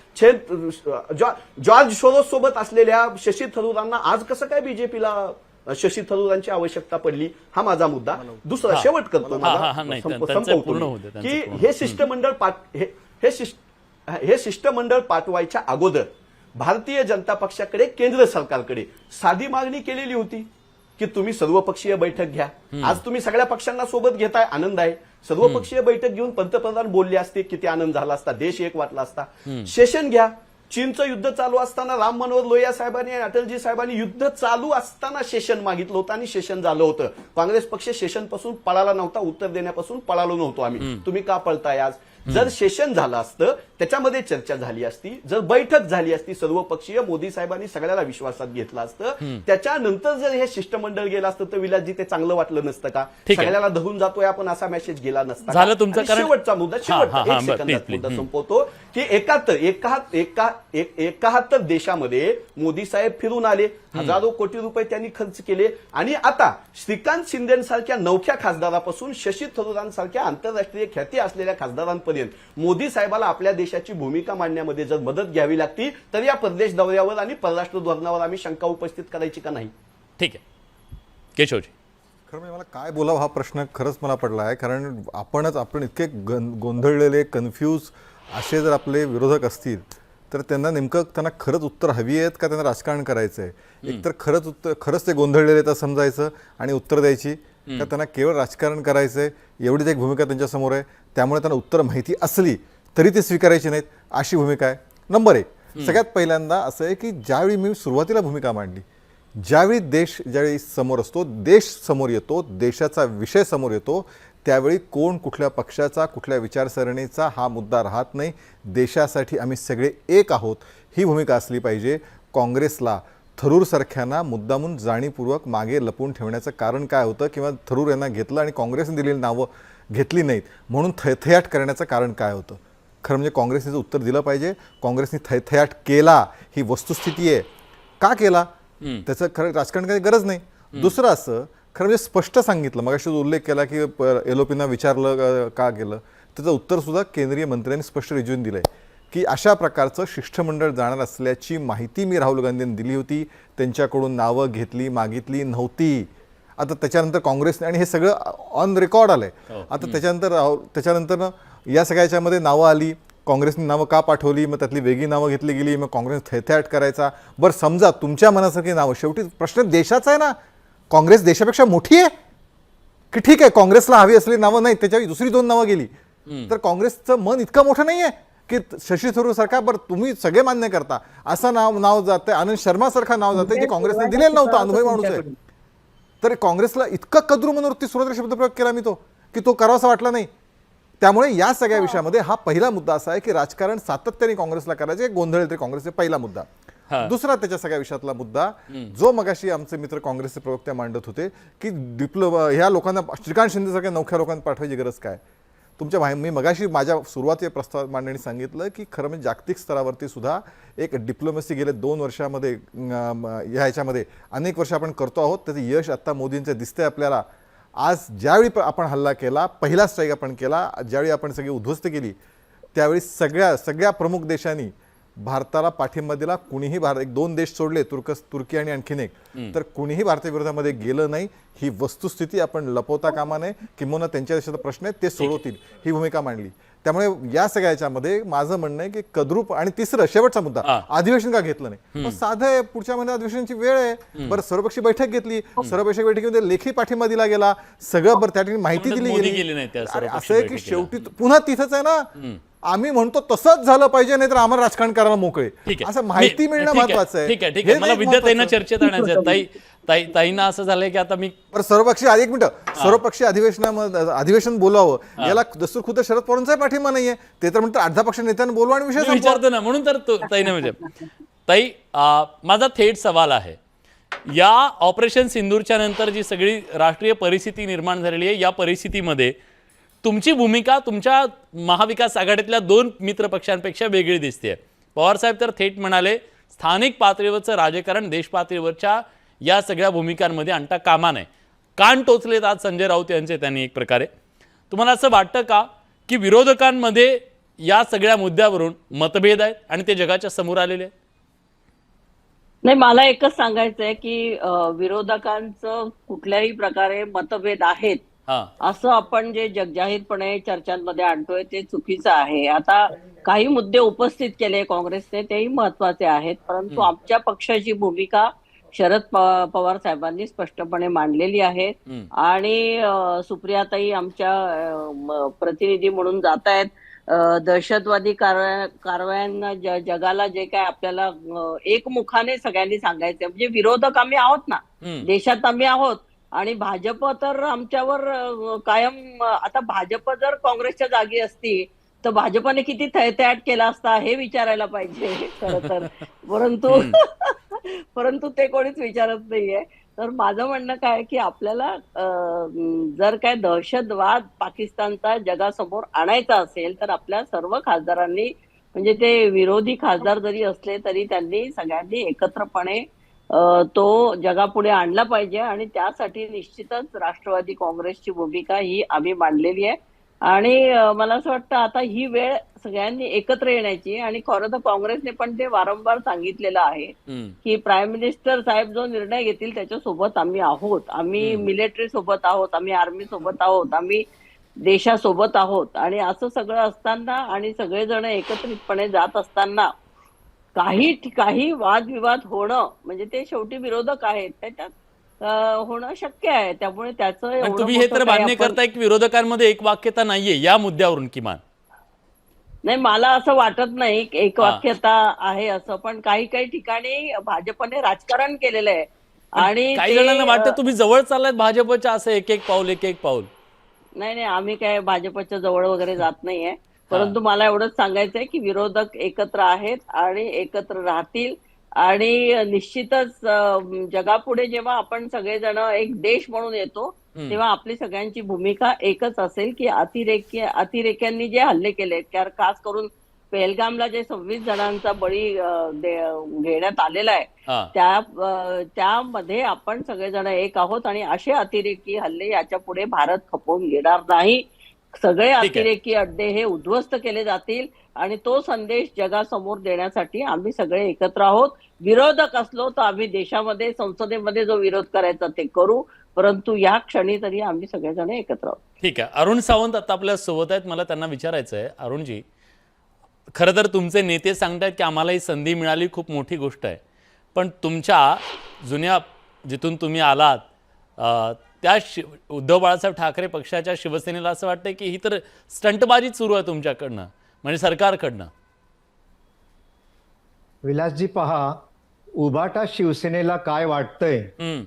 जॉर्ज सोरोस सोबत असलेल्या शशी थरूरांना आज कसं काय बीजेपीला शशी थरूरांची आवश्यकता पडली? हा माझा मुद्दा. दुसरा शेवट करतो पूर्ण होऊ दे, की हे शिष्टमंडळ पाठवायच्या अगोदर भारतीय जनता पक्षाकडे केंद्र सरकारकडे साधी मागणी केलेली होती की तुम्ही सर्वपक्षीय बैठक घ्या. आज तुम्ही सगळ्या पक्षांना सोबत घेताय, आनंद आहे. सर्वपक्षीय बैठक घेऊन पंतप्रधान बोलले असते, किती आनंद झाला असता, देश एक वाटला असता. सेशन घ्या. चीनचं युद्ध चालू असताना राम मनोहर लोहिया साहेबांनी आणि अटलजी साहेबांनी युद्ध चालू असताना सेशन मागितलं होतं आणि सेशन झालं होतं. काँग्रेस पक्ष सेशन पासून पळाला नव्हता, उत्तर देण्यापासून पळालो नव्हतो आम्ही. तुम्ही का पळताय आज? जर सेशन झालं असतं, त्याच्यामध्ये चर्चा झाली असती, जर बैठक झाली असती सर्वपक्षीय, मोदी साहेबांनी सगळ्याला विश्वासात घेतलं असतं, त्याच्यानंतर जर हे शिष्टमंडळ गेलं असतं तर विलासजी ते चांगलं वाटलं नसतं का? सगळ्याला धरून जातोय आपण असा मेसेज गेला नसता. झालं तुमचं. शेवटचा मुद्दा, शेवटचा मुद्दा संपवतो की 71 देशामध्ये मोदी साहेब फिरून आले, हजारो कोटी रुपये त्यांनी खर्च केले, आणि आता श्रीकांत शिंदेसारख्या नवख्या खासदारापासून शशी थरूरांसारख्या आंतरराष्ट्रीय ख्याती असलेल्या खासदारांपर्यंत मोदी साहेबाला आपल्या देशाची भूमिका मांडण्यामध्ये जर मदत घ्यावी लागती, तर या परदेश दौऱ्यावर आणि परराष्ट्र धोरणावर आम्ही शंका उपस्थित करायची का नाही? ठीक आहे केशवजी. खरं म्हणजे मला काय बोलावं हा प्रश्न खरंच मला पडला आहे, कारण आपण इतके गोंधळलेले, कन्फ्यूज असे जर आपले विरोधक असतील तर त्यांना खरंच उत्तर हवी आहेत का त्यांना राजकारण करायचं आहे? एकतर खरंच ते गोंधळलेले आहेत असं समजायचं आणि उत्तर द्यायची, का त्यांना केवळ राजकारण करायचं आहे एवढीच एक भूमिका त्यांच्यासमोर आहे, त्यामुळे त्यांना उत्तर माहिती असली तरी ते स्वीकारायची नाहीत अशी भूमिका आहे. नंबर 1, सगळ्यात पहिल्यांदा असं आहे की ज्यावेळी मी सुरुवातीला भूमिका मांडली, ज्यावेळी समोर असतो, देश समोर येतो, देशाचा विषय समोर येतो, त्यावेळी कोण कुठल्या पक्षाचा, कुठल्या विचारसरणीचा हा मुद्दा राहत नाही. देशासाठी आम्ही सगळे एक आहोत ही भूमिका असली पाहिजे. काँग्रेसला थरूरसारख्यांना मुद्दामून जाणीवपूर्वक मागे लपवून ठेवण्याचं कारण काय होतं, किंवा थरूर यांना घेतलं आणि काँग्रेसने दिलेली नावं घेतली नाहीत म्हणून थैथयाट करण्याचं कारण काय होतं? खरं म्हणजे काँग्रेसने उत्तर दिलं पाहिजे. काँग्रेसने थैथयाट केला ही वस्तुस्थिती आहे. का केला त्याचं खरं राजकारण काही गरज नाही. दुसरं असं खरं म्हणजे स्पष्ट सांगितलं, मगाशी जो उल्लेख केला की LOPना विचारलं का केलं, त्याचं उत्तरसुद्धा केंद्रीय मंत्र्यांनी स्पष्ट रिजून दिलं आहे की अशा प्रकारचं शिष्टमंडळ जाणार असल्याची माहिती मी राहुल गांधींनी दिली होती, त्यांच्याकडून नावं घेतली मागितली आता त्याच्यानंतर काँग्रेसने, आणि हे सगळं ऑन रेकॉर्ड आलं आहे, आता त्याच्यानंतर या सगळ्याच्यामध्ये नावं आली, काँग्रेसने नावं का पाठवली, मग त्यातली वेगळी नावं घेतली गेली, मग काँग्रेस थैथयाट करायचा. बरं समजा तुमच्या मनासारखी नावं, शेवटी प्रश्न देशाचा आहे ना, काँग्रेस देशापेक्षा मोठी आहे की ठीक आहे काँग्रेसला हवी असलेली नावं नाही, त्याच्यावर दुसरी 2 नावं गेली, तर काँग्रेसचं मन इतकं मोठं नाही आहे की शशी थरूर सारखा, बरं तुम्ही सगळे मान्य करता असं नाव जातंय, आनंद शर्मा सारखा नाव जातंय जे काँग्रेसने दिलेलं नव्हतं, अनुभवी माणूस आहे, तर काँग्रेसला इतकं कद्रू मनोवृत्ती सुरुवातीला शब्दप्रयोग केला मी की तो करावासा वाटला नाही. त्यामुळे या सगळ्या विषयामध्ये हा पहिला मुद्दा असा आहे की राजकारण सातत्याने काँग्रेसला करायचे, गोंधळ तरी काँग्रेसचा पहिला मुद्दा. दुसरा त्याच्या सगळ्या विषयातला मुद्दा जो मगाशी आमचे मित्र काँग्रेसचे प्रवक्ते मांडत होते की ह्या लोकांना, श्रीकांत शिंदेसारख्या नवख्या लोकांना पाठवायची गरज काय? मी मगाशी माझ्या सुरुवातीच्या प्रस्ताव मांडणी सांगितलं की खरं म्हणजे जागतिक स्तरावरती सुद्धा एक डिप्लोमसी गेले 2 वर्षामध्ये ह्याच्यामध्ये अनेक वर्ष आपण करतो आहोत, त्याचं यश आत्ता मोदींचं दिसतंय आपल्याला. आज ज्यावेळी आपण हल्ला केला, पहिला स्ट्राईक आपण केला, ज्यावेळी आपण सगळी उद्ध्वस्त केली, त्यावेळी सगळ्या प्रमुख देशांनी भारताला पाठिंबा दिला. कुणीही एक 2 देश सोडले, तुर्की आणि आणखीन एक, तर कुणीही भारताविरोधामध्ये गेलं नाही. ही वस्तुस्थिती आपण लपवता कामा नये. किंबहुना त्यांच्या देशाचा प्रश्न आहे ते सोडवतील, ही भूमिका मांडली. त्यामुळे या सगळ्याच्यामध्ये माझं म्हणणं आहे की कद्रूप. आणि तिसरं शेवटचा मुद्दा, अधिवेशन का घेतलं नाही? मग साधं आहे, पुढच्या महिन्यात अधिवेशनाची वेळ आहे. बरं, सर्वपक्षी बैठक घेतली, सर्वपक्षी बैठकीमध्ये लेखी पाठिंबा दिला गेला, सगळं बरं त्या ठिकाणी माहिती दिली गेली. अरे असं आहे की शेवटी पुन्हा तिथंच आहे ना, आम्ही म्हणतो तसंच झालं पाहिजे, नाही तर आम्हाला राजकारण करायला मोकळे. असं माहिती मिळणं महत्वाचं आहे. ठीक आहे. मला विद्यार्थ्यांना चर्चेत आणायचं. ताईंना असं झालंय की आता मी सर्वपक्षी एक मिनिट, सर्वपक्षीय अधिवेशन बोलावं, याला दस्तूर खुद्द शरद पवारांचा पाठिंबा नाहीये. ते तर म्हणतात 8-10 पक्ष नेत्यांना बोलवा आणि विषय विचारतो ना, म्हणून तर ताईने म्हणजे ताई, माझा थेट सवाल आहे, या ऑपरेशन सिंदूरच्या नंतर जी सगळी राष्ट्रीय परिस्थिती निर्माण झालेली आहे, या परिस्थितीमध्ये तुमची भूमिका तुमच्या महाविकास आघाडीतल्या 2 मित्र पक्षांपेक्षा वेगळी दिसते. पवार साहेब तर थेट म्हणाले, स्थानिक पातळीवरचं राजकारण देश पातळीवरच्या या सगळ्या भूमिकांमध्ये आणता कामा नये. कान टोचलेत आज संजय राऊत यांचे त्यांनी एक प्रकारे. तुम्हाला असं वाटतं का की विरोधकांमध्ये या सगळ्या मुद्द्यावरून मतभेद आहेत आणि ते जगाच्या समोर आलेले आहेत? नाही, मला एकच सांगायचं आहे की विरोधकांचं कुठल्याही प्रकारे मतभेद आहेत असं आपण जे जगजाहीरपणे चर्चांमध्ये आणतोय ते चुकीचं आहे. आता काही मुद्दे उपस्थित केले काँग्रेसने, तेही महत्वाचे आहेत, परंतु आमच्या पक्षाची भूमिका शरद पवार साहेबांनी स्पष्टपणे मांडलेली आहे. आणि सुप्रियाताई आमच्या प्रतिनिधी म्हणून जात आहेत. दहशतवादी कारवायांना जगाला जे काय आपल्याला एकमुखाने सगळ्यांनी सांगायचं, म्हणजे विरोधक आम्ही आहोत ना, देशात आम्ही आहोत. आणि भाजप तर आमच्यावर कायम, आता भाजप जर काँग्रेसच्या जागी असती तर भाजपने किती थैथयाट केला असता हे विचारायला पाहिजे खरं तर. परंतु ते कोणीच विचारत नाहीये. तर माझं म्हणणं काय की आपल्याला जर काय दहशतवाद पाकिस्तानचा जगासमोर आणायचा असेल तर आपल्या सर्व खासदारांनी, म्हणजे ते विरोधी खासदार जरी असले तरी त्यांनी सगळ्यांनी एकत्रपणे तो जगापुढे आणला पाहिजे. आणि त्यासाठी निश्चितच राष्ट्रवादी काँग्रेसची भूमिका ही आम्ही मांडलेली आहे. आणि मला असं वाटतं आता ही वेळ सगळ्यांनी एकत्र येण्याची. आणि खरं तर काँग्रेसने पण ते वारंवार सांगितलेलं आहे की प्राईम मिनिस्टर साहेब जो निर्णय घेतील त्याच्यासोबत आम्ही आहोत, आम्ही मिलिटरी सोबत आहोत, आम्ही आर्मी सोबत आहोत, आम्ही देशासोबत आहोत. आणि असं सगळं असताना आणि सगळेजण एकत्रितपणे जात असताना काही वादविवाद होणं, म्हणजे ते शेवटी विरोधक आहेत, त्याच्यात होणं शक्य आहे. त्यामुळे त्याचं तुम्ही हे तर मान्य करताय की विरोधकांमध्ये एक वाक्यता नाहीये या मुद्द्यावरून? किमान नाही, मला असं वाटत नाही एक वाक्यता आहे असं. पण काही ठिकाणी भाजपने राजकारण केलेलं आहे आणि काही जणांना वाटतं तुम्ही जवळ चाललात भाजपच्या, असं एक एक पाऊल. नाही, आम्ही काय भाजपच्या जवळ वगैरे जात नाहीये. परंतु मला एवढंच सांगायचंय की विरोधक एकत्र आहेत आणि एकत्र राहतील. आणि निश्चितच जगापुढे जेव्हा आपण सगळेजण एक देश म्हणून येतो तेव्हा आपली सगळ्यांची भूमिका एकच असेल की अतिरेक्यांनी जे हल्ले केले, खास करून पेहलगामला जे 26 जणांचा बळी घेण्यात आलेला आहे, त्यामध्ये आपण सगळेजण एक आहोत. आणि असे अतिरेकी हल्ले याच्या पुढे भारत खपवून घेणार नाही. सगळे अतिरेकी अड्डे हे उद्ध्वस्त केले जातील. आणि तो संदेश जगासमोर देण्यासाठी आम्ही सगळे एकत्र आहोत. विरोधक असलो तर आम्ही देशामध्ये संसदेमध्ये जो विरोध करायचा ते करू, परंतु या क्षणी तरी आम्ही सगळेजण एकत्र आहोत. ठीक आहे. अरुण सावंत आता आपल्या सोबत आहेत. मला त्यांना विचारायचं आहे, अरुणजी, खरं तर तुमचे नेते सांगतायत की आम्हाला ही संधी मिळाली, खूप मोठी गोष्ट आहे. पण तुमच्या जुन्या जिथून तुम्ही आलात त्या उद्धव बाळासाहेब ठाकरे पक्षाच्या शिवसेनेला असं वाटतंय की ही तर स्टंटबाजी सुरू आहे तुमच्याकडनं, म्हणजे सरकारकडनं. विलासजी पहा, उभाटा शिवसेनेला काय वाटतंय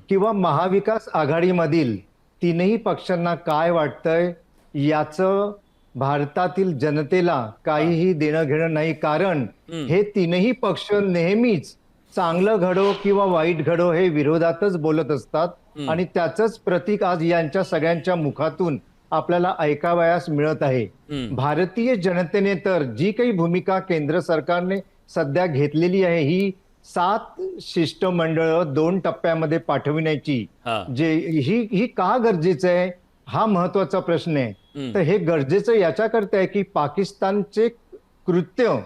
किंवा महाविकास आघाडीमधील 3ही पक्षांना काय वाटतंय याचं भारतातील जनतेला काहीही देणं घेणं नाही. कारण हे 3ही पक्ष नेहमीच चांगलं घडो किंवा वाईट घडो हे विरोधातच बोलत असतात. आणि त्याचंच प्रतीक आज यांच्या सगळ्यांच्या मुखातून आपल्याला ऐकावयास मिळत आहे. भारतीय जनतेने तर जी काही भूमिका केंद्र सरकारने सध्या घेतलेली आहे, ही 7 शिष्टमंडळ 2 टप्प्यामध्ये पाठविण्याची, जे ही का गरजेचं आहे हा महत्वाचा प्रश्न आहे. तर हे गरजेचं याच्याकरता आहे की पाकिस्तानचे कृत्य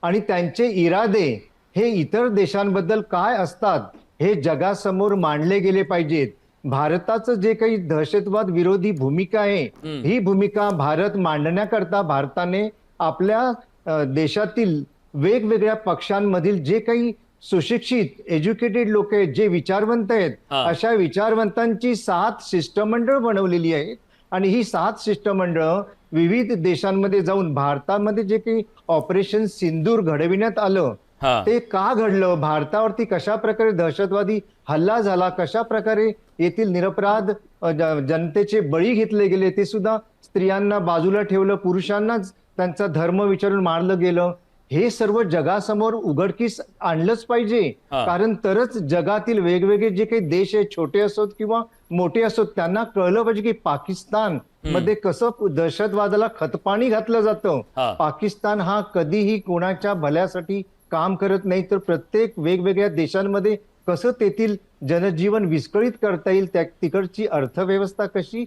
आणि त्यांचे इरादे हे इतर देशांबद्दल काय असतात हे जगासमोर मांडले गेले पाहिजेत. भारताचं जे काही दहशतवाद विरोधी भूमिका आहे ही भूमिका भारत मांडण्याकरता भारताने आपल्या देशातील वेगवेगळ्या पक्षांमधील जे काही सुशिक्षित एज्युकेटेड लोक आहेत, जे विचारवंत आहेत, अशा विचारवंतांची 7 शिष्टमंडळ बनवलेली आहेत. आणि ही 7 शिष्टमंडळ विविध देशांमध्ये जाऊन भारतामध्ये जे काही ऑपरेशन सिंदूर घडविण्यात आलं ते का घडलं, भारतावरती कशा प्रकारे दहशतवादी हल्ला झाला, कशा प्रकारे येथील निरपराध जनतेचे बळी घेतले गेले, ते सुद्धा स्त्रियांना बाजूला ठेवलं, पुरुषांनाच त्यांचा धर्म विचारून मारलं गेलं, हे सर्व जगासमोर उघडकीस आणलंच पाहिजे. कारण तरच जगातील वेगवेगळे जे काही देश आहेत, छोटे असोत किंवा मोठे असोत, त्यांना कळलं पाहिजे की पाकिस्तान मध्ये कसं दहशतवादाला खतपाणी घातलं जातं. पाकिस्तान हा कधीही कोणाच्या भल्यासाठी काम करत नाही, तर प्रत्येक वेगवेगळ्या देशांमध्ये कसं तेथील जनजीवन विस्कळीत करता येईल, त्या तिकडची अर्थव्यवस्था कशी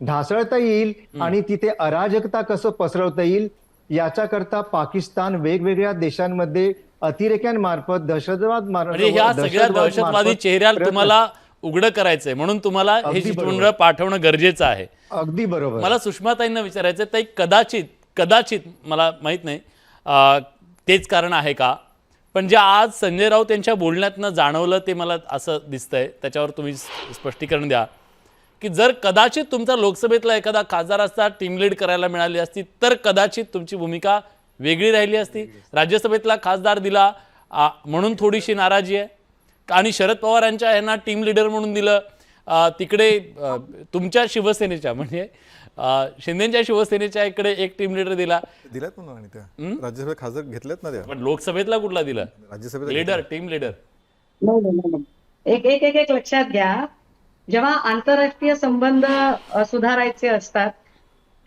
ढासळता येईल आणि तिथे अराजकता कसं पसरवता येईल, याच्याकरता पाकिस्तान वेगवेगळ्या देशांमध्ये अतिरेक्यांमार्फत दहशतवाद ह्या सगळ्या दहशतवादी चेहऱ्याला तुम्हाला उघडं करायचंय म्हणून तुम्हाला हे शिष्टमंडळ पाठवणं गरजेचं आहे. अगदी बरोबर. मला सुषमाताईंना विचारायचं ताई, कदाचित मला माहित नाही तेच कारण आहे का, पण जे आज संजय राऊत यांच्या बोलण्यातनं जाणवलं ते मला असं दिसतंय, त्याच्यावर तुम्ही स्पष्टीकरण द्या की जर कदाचित तुमचा लोकसभेतला एखादा खासदार असता, टीम लीड करायला मिळाली असती तर कदाचित तुमची भूमिका वेगळी राहिली असती. राज्यसभेतला खासदार दिला म्हणून थोडीशी नाराजी आहे आणि शरद पवार यांच्या यांना टीम लीडर म्हणून दिलं, तिकडे तुमच्या शिवसेनेच्या म्हणजे शिंदेच्या शिवसेनेच्या इकडे एक टीम लीडर दिलात म्हणून, आणि त्या राज्यसभेत खासदार घेतलेत ना त्या, पण लोकसभेतला कुठला दिला राज्यसभेत लीडर, टीम लीडर? एक लक्षात घ्या, जेव्हा आंतरराष्ट्रीय संबंध सुधारायचे असतात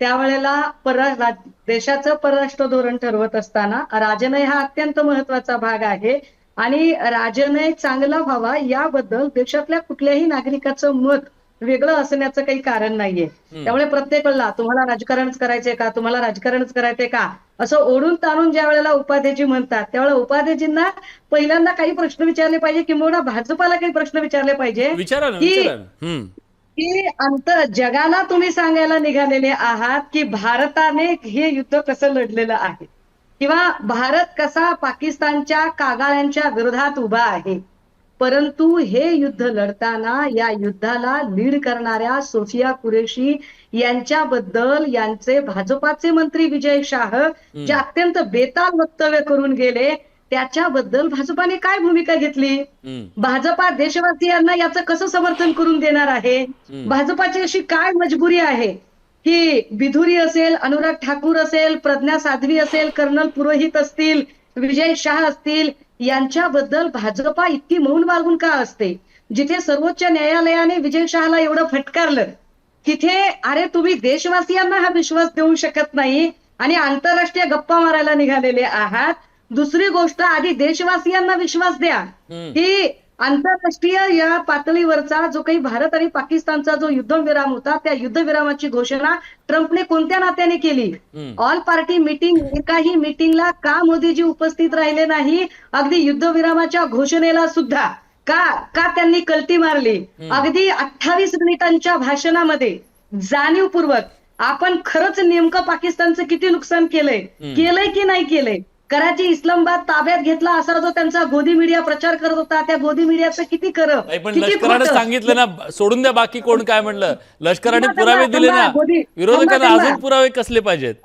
त्यावेळेला देशाचं परराष्ट्र धोरण ठरवत असताना राजनय हा अत्यंत महत्वाचा भाग आहे. आणि राजनय चांगला व्हावा याबद्दल देशातल्या कुठल्याही नागरिकाचं मत वेगळं असण्याचं काही कारण नाहीये. त्यामुळे प्रत्येक वेळेला तुम्हाला राजकारणच करायचंय का, तुम्हाला राजकारणच करायचंय का असं ओढून ताणून ज्या वेळेला उपाध्यक्ष म्हणतात त्यावेळेला उपाध्यक्षींना पहिल्यांदा काही प्रश्न विचारले पाहिजे, किंवा भाजपाला काही प्रश्न विचारले पाहिजे की जगाला तुम्ही सांगायला निघालेले आहात की भारताने हे युद्ध कसं लढलेलं आहे किंवा भारत कसा पाकिस्तानच्या कागाळ्यांच्या विरोधात उभा आहे. परंतु हे युद्ध लढताना या युद्धाला लीड करणाऱ्या सोफिया कुरेशी यांच्याबद्दल यांचे भाजपाचे मंत्री विजय शाह जे अत्यंत बेताल वक्तव्य करून गेले, त्याच्याबद्दल भाजपाने काय भूमिका घेतली? भाजपा देशवासियांना याचं कसं समर्थन करून देणार आहे? भाजपाची अशी काय मजबुरी आहे की बिधुरी असेल, अनुराग ठाकूर असेल, प्रज्ञा साध्वी असेल, कर्नल पुरोहित असतील, विजय शाह असतील, यांच्याबद्दल भाजपा इतकी मौन बाळगून का असते? जिथे सर्वोच्च न्यायालयाने विजय शहाला एवढं फटकारलं तिथे अरे तुम्ही देशवासियांना हा विश्वास देऊ शकत नाही आणि आंतरराष्ट्रीय गप्पा मारायला निघालेले आहात. दुसरी गोष्ट, आधी देशवासियांना विश्वास द्या की आंतरराष्ट्रीय या पातळीवरचा जो काही भारत आणि पाकिस्तानचा जो युद्धविराम होता त्या युद्धविरामाची घोषणा ट्रम्पने कोणत्या नात्याने केली? ऑल पार्टी मीटिंग, एकाही मीटिंगला का मोदीजी उपस्थित राहिले नाही? अगदी युद्धविरामाच्या घोषणेला सुद्धा का त्यांनी कल्टी मारली? अगदी 28 मिनिटांच्या भाषणामध्ये जाणीवपूर्वक आपण खरंच नेमकं पाकिस्तानचं किती नुकसान केलंय की नाही केलंय? कराची इस्लामाबाद ताब्यात घेतला असा जो त्यांचा गोदी मीडिया प्रचार करत होता, त्या गोदी मीडियाचं किती खरं? पण लष्कराने सांगितलं ना, सोडून द्या बाकी कोण काय म्हणलं, लष्कराने पुरावे दिले ना, विरोधकांना अजून पुरावे कसले पाहिजेत?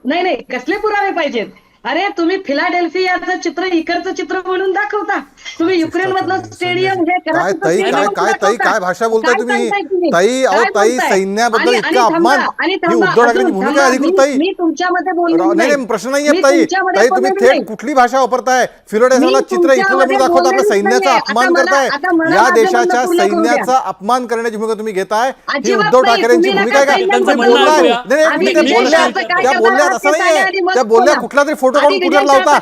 नाही कसले पुरावे पाहिजेत? अरे तुम्ही फिलाडेल्फियाचं चित्र इकडचं चित्र म्हणून दाखवता, तुम्ही युक्रेन मधलं स्टेडियम हे काय भाषा बोलताय तुम्ही ताई? सैन्याबद्दल इतका अपमान, ही उद्धव ठाकरेंची भूमिका अधिकृत ताई? मी तुमच्यामध्ये बोललो नाही, प्रश्न नाहीये ताई. तुम्ही थेट कुठली भाषा वापरताय? फिलाडेल्फियाला चित्र इथलं म्हणून दाखवता, आपल्या सैन्याचा अपमान करताय, या देशाच्या सैन्याचा अपमान करण्याची भूमिका तुम्ही घेताय. ही उद्धव ठाकरेंची भूमिका आहे का? त्या बोलल्यात असं नाहीये, त्या बोलल्या कुठला तरी फोटो काढून कुठे लावता,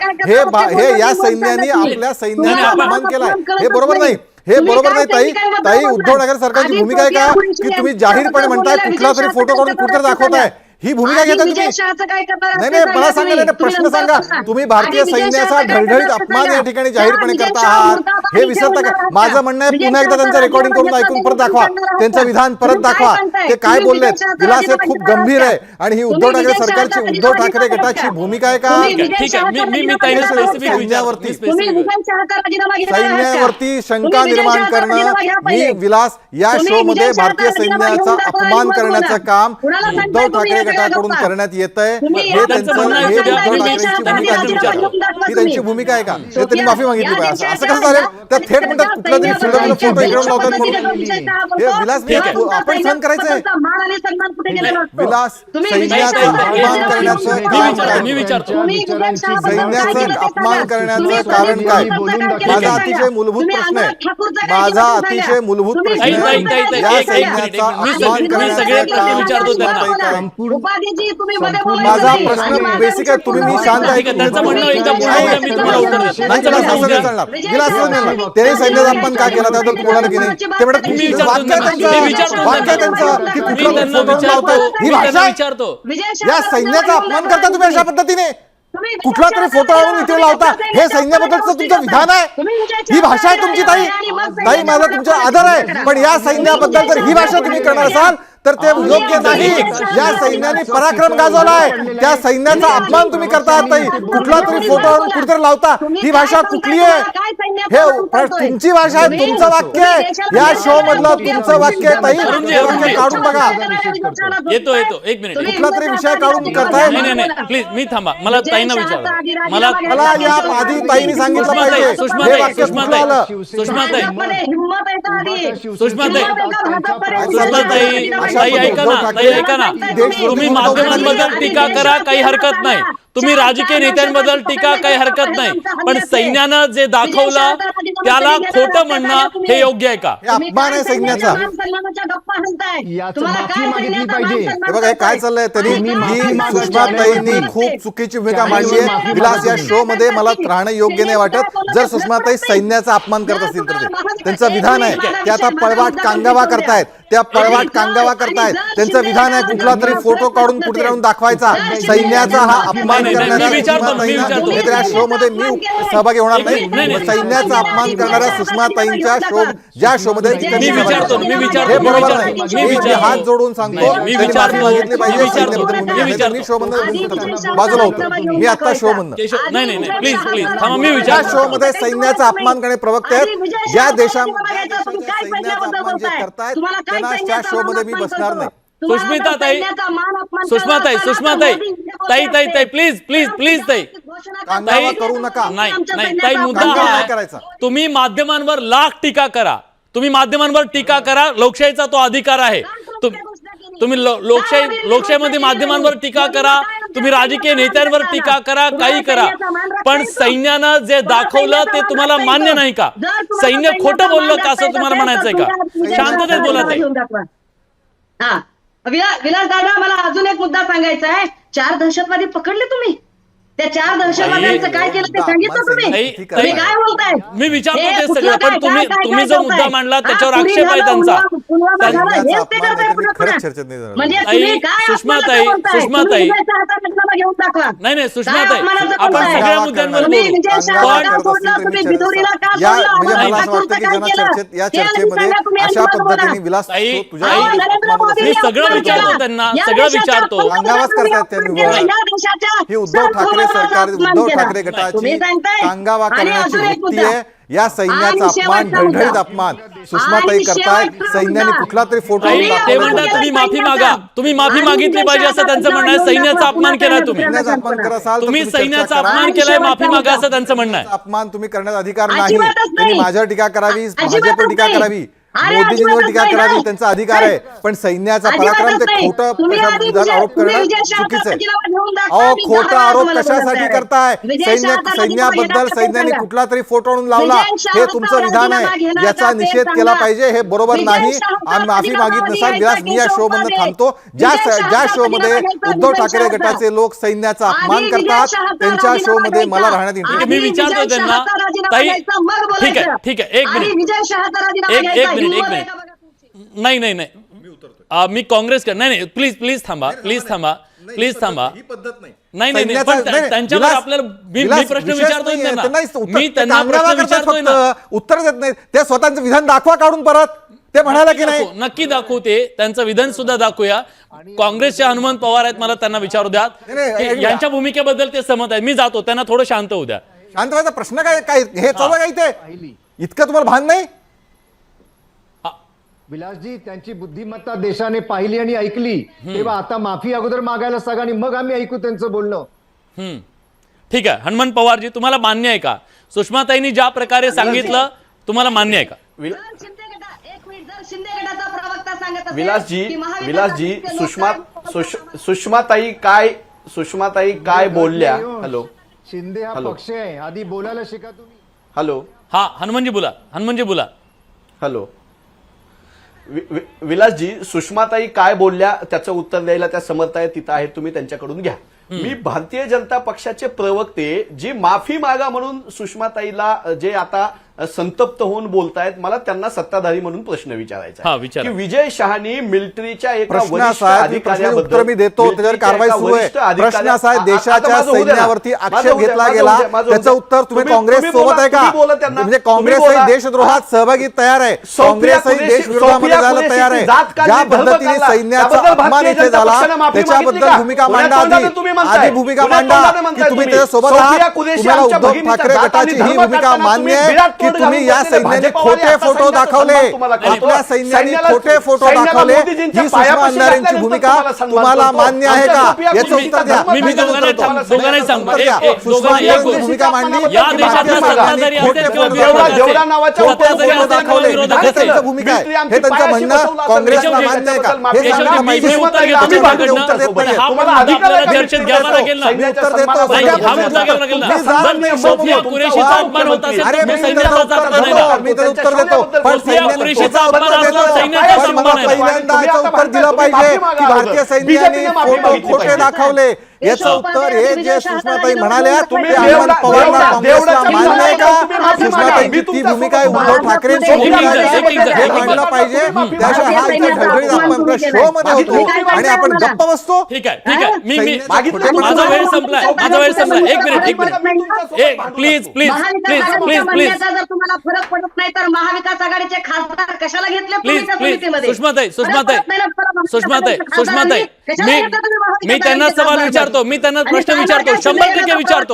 हे या सैन्याने आपल्या सैन्याचा अपमान केलाय, हे बरोबर नाही. हे बरोबर नाही ताई. उद्धव ठाकरे सरकारची भूमिका आहे का की तुम्ही जाहीरपणे म्हणताय कुठला तरी फोटो काढून कुठे दाखवताय? ही भूमिका आणि घेता विजय तुम्ही? शहाचं काय करणार नाही ते नाही सांगा मला सांगा, तुम्ही. नाही प्रश्न तुम्ही सांगा. नंतर तुम्ही सांगा. भारतीय आणि विजय सैन्याचा शहाचं काय ढळढळीत करणार ते अपमान सांगा. या ठिकाणी त्या जाहीरपणे विजय करता शहा आहात, मुर्दाबाद हे इथे विसरता होणार का? आहात माझं का? म्हणणं आहे विजय पुन्हा एकदा शहाचा त्यांचं रेकॉर्डिंग करून राजीनामा ऐकून घेतला परत ते दाखवा. तुम्ही करणार त्यांचं आहात विधान का? परत तुम्ही काय दाखवा. म्हणताय? ते काय तुम्ही बोललेत? विजय शहाचा विलास हे राजीनामा खूप घेणार गंभीर आहात आहे का? आणि ही तुम्ही उद्धव ठाकरे विजय सरकारची शहाचा उद्धव राजीनामा ठाकरे घेणार आहात गटाची का? भूमिका आहे का? तुम्ही ठीक आहे, विजय ठीक आहे. शहाचा मी राजीनामा ताईला घेणार आहात स्पेसिफिक का? विचारतो. सैन्यावरती- तुम्ही विजय शहाचा राजीनामा घेणार आहात का? सैन्यावरती शंका तुम्ही विजय निर्माण शहाचा करणं, राजीनामा घ्या मी पहिले. विलास या तुम्ही शो विजय मध्ये शहाचा भारतीय राजीनामा सैन्याचा घेऊन दाखवा आणि अपमान मग करण्याचं बोला. काम कुणाला सांगताय उद्धव तुम्ही ठाकरे या सगळ्या गटाकडून गप्पा? करण्यात येत आहे. तुम्ही हे या त्यांचं म्हणणं आहे हे की द्या, उद्धव मी ठाकरेंची त्यांना भूमिका विचारतो. आहे. दाखवा ही तुम्ही. त्यांची भूमिका आहे का? सोफिया, ते त्यांनी माफी मागितली या पाहिजे. असं देशाच्या कसं झालं? त्या थेट म्हणतात कुठल्या तरी सैन्याचा फिल्डरला फोटो इकडून लावतात म्हणून. विजय शहा हे बोलतो. विलास ठीक आहे. आपण सहन करायचंय. मान आणि सन्मान कुठे गेलेला असतो? विलास तुम्ही विजय सैन्याचा शहाचा अपमान राजीनामा करण्याचं घेऊन काम दाखवा. काय? मी विचारतो. तुम्ही विजय शहाबद्दल काय सैन्याचं केलं ते अपमान सांगा. करण्याचं तुम्ही कारण काय? बोलून दाखवा. माझा सांगा. अतिशय मूलभूत तुम्ही प्रश्न आहे. अनुराग ठाकूरचं काय माझा केलं ते अतिशय सांगा. मूलभूत तुम्ही प्रश्न ताई, आहे. ताई, ताई, या एक मिनिट, सैन्याचा मी अपमान सगळे करण्याचं सगळे काम विचारतो त्यांना. उपाधीजी तुम्ही मध्ये बोलायचं माझा नाही. प्रश्न आणि बेसिक आहे. तुम्ही मी शांत आहे. ठीक आहे, त्यांचं म्हणणं एकदा पूर्ण होऊ द्या, मी तुम्हाला उत्तर देतो. नाही चला, असं नाही चालणार. विलास असं नाही चालणार. त्याने सैन्याचा अपमान का केला त्याबद्दल बोलायला की नाही? ते म्हणतात मी विचारतो वाक्य त्यांना. त्यांचं मी विचारतो वाक्य त्यांना. त्यांचं की मी कुठला त्यांना फोटो विचारतो. लावतात ही मी त्यांना भाषा आहे? विचारतो. या सैन्याचा अपमान करता तुम्ही अशा पद्धतीने कुठला तरी फोटो आणून इथे लावता. हे सैन्याबद्दलचं तुमचं विधान आहे? ही भाषा आहे तुमची ताई? ताई माझा तुमचा आदर आहे, पण या सैन्याबद्दल जर ही भाषा तुम्ही करणार असाल तर ते योग्य नाही. या सैन्याने पराक्रम गाजवलाय, त्या सैन्याचा अपमान तुम्ही करता ताई. कुठला तरी फोटो आणून कुठेतरी लावता. ही भाषा कुठली आहे? हे तुमची भाषा आहे, तुमचं वाक्य आहे. या शो मधलं तुमचं वाक्य आहे ताई. हे वाक्य काढून बघा. येतो एक मिनिट. कुठला तरी विषय काढून करताय. नाही नाही नाही प्लीज मी थांबा. मला ताईंना विचारा. मला या आधी ताईंनी सांगितलं पाहिजे हे सुषमाताई वाक्य कुठलं आलं. सुषमाताई सुषमाताई ताई ऐका ना, ताई ऐका ना. तुम्ही माध्यमांबद्दल टीका करा, काही हरकत नाही. तुम्ही राजकीय नेत्यांबद्दल टीका, काही हरकत नाही. पण सैन्यानं जे दाखवलं त्याला खोटं म्हणणं हे योग्य आहे का? हे अपमान आहे सैन्याचा. याचं माफी मागितली पाहिजे. हे बघा हे काय चाललंय तरी ही सुषमाताईंनी खूप चुकीची भूमिका मांडली आहे. विलास या शो मध्ये मला राहणं योग्य नाही वाटत. जर सुषमाताई सैन्याचा अपमान करत असतील तर ते त्यांचं विधान आहे. ते आता पळवाट कांगावा करतायत. त्या पळवाट कांगावा करतायत. त्यांचं विधान आहे कुठला तरी फोटो काढून कुठे राहून दाखवायचा. सैन्याचा हा अपमान करणाऱ्या सुषमाताईंना या शो मध्ये मी सहभागी होणार नाही. सैन्याचा अपमान करणाऱ्या सुषमाताईंच्या शो ज्या शो मध्ये मी विचारतो. हे बरोबर नाही. मी हात जोडून सांगतो मी त्यांनी विचारतो. माफी मागितली पाहिजे. मी विचारतो. सैन्याबद्दल मी बोलण्यात. विचारतो. मी शो मध्ये बाजूला होतो. मी आता शो मधनं केशव नाही नाही नाही प्लीज प्लीज थांबा. मी या विचारतो. शो मध्ये सैन्याचा अपमान करणे प्रवक्ते आहेत. ज्या देशामध्ये सैन्याचा अपमान जे करतायत त्यांना त्या शो मध्ये मी बसणार नाही. सुष्मिताताई ताई प्लीज प्लीज प्लीज ताई कांगावा करू नका. नाही नाही ताई मुद्दा कांगावा हा नाही आहे. करायचा. तुम्ही माध्यमांवर लाख टीका करा. तुम्ही माध्यमांवर टीका करा. लोकशाहीचा तो अधिकार आहे. तुम्ही लोकशाहीमध्ये माध्यमांवर टीका करा. तुम्ही राजकीय नेत्यांवर टीका करा, काही करा. पण सैन्यानं जे दाखवलं ते तुम्हाला मान्य नाही का? सैन्य खोटं बोललं का असं तुम्हाला म्हणायचंय का? शांततेत बोला ताई. हा विलास दादा मला अजून एक मुद्दा सांगायचा आहे. 4 दहशतवादी पकडले तुम्ही. त्या 4 दहशतवाद्यांचं काय केलं ते सांगितलं तुम्ही. तुम्ही काय बोलताय? मी विचारतो ते सगळं, पण तुम्ही जो मुद्दा मांडला त्याच्यावर आक्षेप आहे त्यांचा. खरंच चर्चेत नाही जाणार. म्हणजे सुषमाताई नाही नाही सुषमाताई आपण सगळ्या मुद्द्यांवर बोलू. या म्हणजे मला असं वाटतं की ज्यांना चर्चेत या चर्चेमध्ये अशा पद्धतीने विलास ताई, तुझ्या मी सगळं विचारतो त्यांना, सगळं विचारतो. अंगावाच करतायत त्यांनी. ही उद्धव ठाकरे सरकार, उद्धव ठाकरे गटाची कांगावा करण्याची वृत्ती आहे. या सैन्याचा अपमान, ढळढळीत अपमान सुषमाताई करतायत. सैन्याने कुठला तरी फोटो ते म्हणतात तुम्ही माफी मागा. तुम्ही माफी मागितली पाहिजे असं त्यांचं म्हणणं आहे. सैन्याचा अपमान केलाय तुम्ही. सैन्याचा अपमान करत असाल तर तुम्ही तुम्ही चर्चा सैन्याचा करा. अपमान केलाय, माफी मागा असं त्यांचं म्हणणं आहे. अपमान तुम्ही करण्याचा अधिकार नाही. अजिबातच नाही. त्यांनी माझ्यावर टीका करावी, अजिबातच भाजपवर टीका नाही. करावी, अरे मोदीजींवर अजिबातच टीका नाही करावी, ना. त्यांचा अधिकार आहे. पण सैन्याचा पराक्रम ते खोटं विधान आरोप करणं चुकीचं आहे. अहो खोटा आरोप कशासाठी करताय? सैन्याबद्दल सैन्याने कुठला तरी फोटो आणून लावला हे तुमचं विधान आहे. याचा निषेध केला पाहिजे. हे बरोबर नाही. आम्ही माफी मागित नसाल विलास मी या शो मधून थांबतो. ज्या शो मध्ये उद्धव ठाकरे गटाचे लोक सैन्याचा अपमान करतात त्यांच्या शो मध्ये मला राहण्यात इंटरेस्ट मी विचारतो त्यांना. ताई ठीक आहे एक मिनिट. एक मिनिट नाही नाही नाही मी काँग्रेस नाही प्लीज थांबा ही पद्धत नाही. नाही पण त्यांच्यावर आपल्याला मी प्रश्न विचारतोय त्यांना मी त्यांना प्रश्न सांगण्यावा करतात विचारतोय ना फक्त, उत्तर देत नाही. ते स्वतःचं विधान दाखवा काढून परत, ते म्हणाला की नाही. नक्की दाखवू ते त्यांचं विधान सुद्धा दाखवूया. काँग्रेसचे हनुमंत पवार आहेत, मला त्यांना विचारू द्या. यांच्या भूमिकेबद्दल ते सहमत आहेत. मी जातो, त्यांना थोडं शांत होऊ द्या. शांत व्हायचा प्रश्न काय काय हे चालू आहे का इथे? इतकं तुम्हाला भान नाही? विलासजी, त्यांची बुद्धिमत्ता देशाने पाहिली आणि ऐकली, तेव्हा आता माफी अगोदर मागायला सांगा आणि मग आम्ही ऐकू त्यांचं बोलणं. ठीक आहे. हनुमंत पवारजी, तुम्हाला मान्य आहे का सुषमाताईंनी ज्या प्रकारे सांगितलं, तुम्हाला मान्य आहे का? विलासजी, सुषमाताई काय बोलल्या? हॅलो, शिंदे हा पक्ष आहे, आधी बोलायला शिका तुम्ही. हॅलो, हा हनुमंतजी बोला. हॅलो, विलासजी, सुषमाताई काय बोलल्या त्याचं उत्तर द्यायला त्या समर्थ आहेत, तिथं आहेत, तुम्ही त्यांच्याकडून घ्या. मी भारतीय जनता पक्षाचे प्रवक्ते जी माफी मागा म्हणून सुषमाताईला जे आता संतप्त होऊन बोलतायत, मला त्यांना सत्ताधारी म्हणून प्रश्न विचारायचा आहे की विजय शहानी मिलिटरीच्या एका वरिष्ठ अधिकाऱ्याबद्दल उत्तर मी देतो, त्याच्यावर कारवाई सुरू आहे. प्रश्न असा आहे, देशाच्या सैन्यावरती आक्षेप घेतला गेला, त्याचं उत्तर तुम्ही काँग्रेस सोबत आहे का? म्हणजे काँग्रेसही देशद्रोहात सहभागी तयार आहे, काँग्रेसही देशविरोधामध्ये जायला तयार आहे. ज्या पद्धतीने सैन्याचा अपमान इथे झाला त्याच्याबद्दल भूमिका मांडा, आधी भूमिका मांडा की तुम्ही त्याच्यासोबत आहात. तुम्हाला उद्धव ठाकरे गटाची ही भूमिका मान्य आहे की तुम्ही या सैन्याने खोटे फोटो दाखवले, आपल्या सैन्याने खोटे फोटो दाखवले, ही सुषमा अंधारेंची भूमिका तुम्हाला मान्य आहे का? याचं उत्तर द्या. भूमिका मांडली, या देशातल्या सत्ताधारी असतील किंवा फोटो दाखवले, हे त्यांचं भूमिका आहे, हे त्यांचं म्हणणं काँग्रेसला मान्य आहे का? हे सांगा पाहिजे. उत्तर देत नाहीये. तुम्हाला चर्चेत घ्यावा लागेल ना. उत्तर देतो. हा मुद्दा घ्यावा लागेल ना. सोफिया कुरेशीचा अपमान होत असेल तर मी सैन्याचा अपमान नाही ना. मी तर उत्तर देतो, पण कुरेशीचा अपमान असला सैन्याचा अपमान आहे. पहिल्यांदा याचं उत्तर दिलं पाहिजे की भारतीय सैन्याने फोटो खोटे दाखवले. याचं उत्तर हे जे सुषमाताई म्हणाल्या ते हनुमंत पवारला काँग्रेसला मान्य आहे का? सुषमाताईंची ती भूमिका आहे, उद्धव ठाकरेंची भूमिका आहे, हे मांडलं पाहिजे. त्याशिवाय हा इथे ढळढळीत आपण शो मध्ये होतो आणि आपण गप्प बसतो. ठीक आहे. माझा वेळ संपलाय. एक मिनिट प्लीज जर तुम्हाला फरक पडत नाही तर महाविकास आघाडीचे खासदार कशाला घेतले? प्लीज सुषमाताई मी त्यांना सवाल विचारतो, मी त्यांना प्रश्न विचारतो, 100% विचारतो,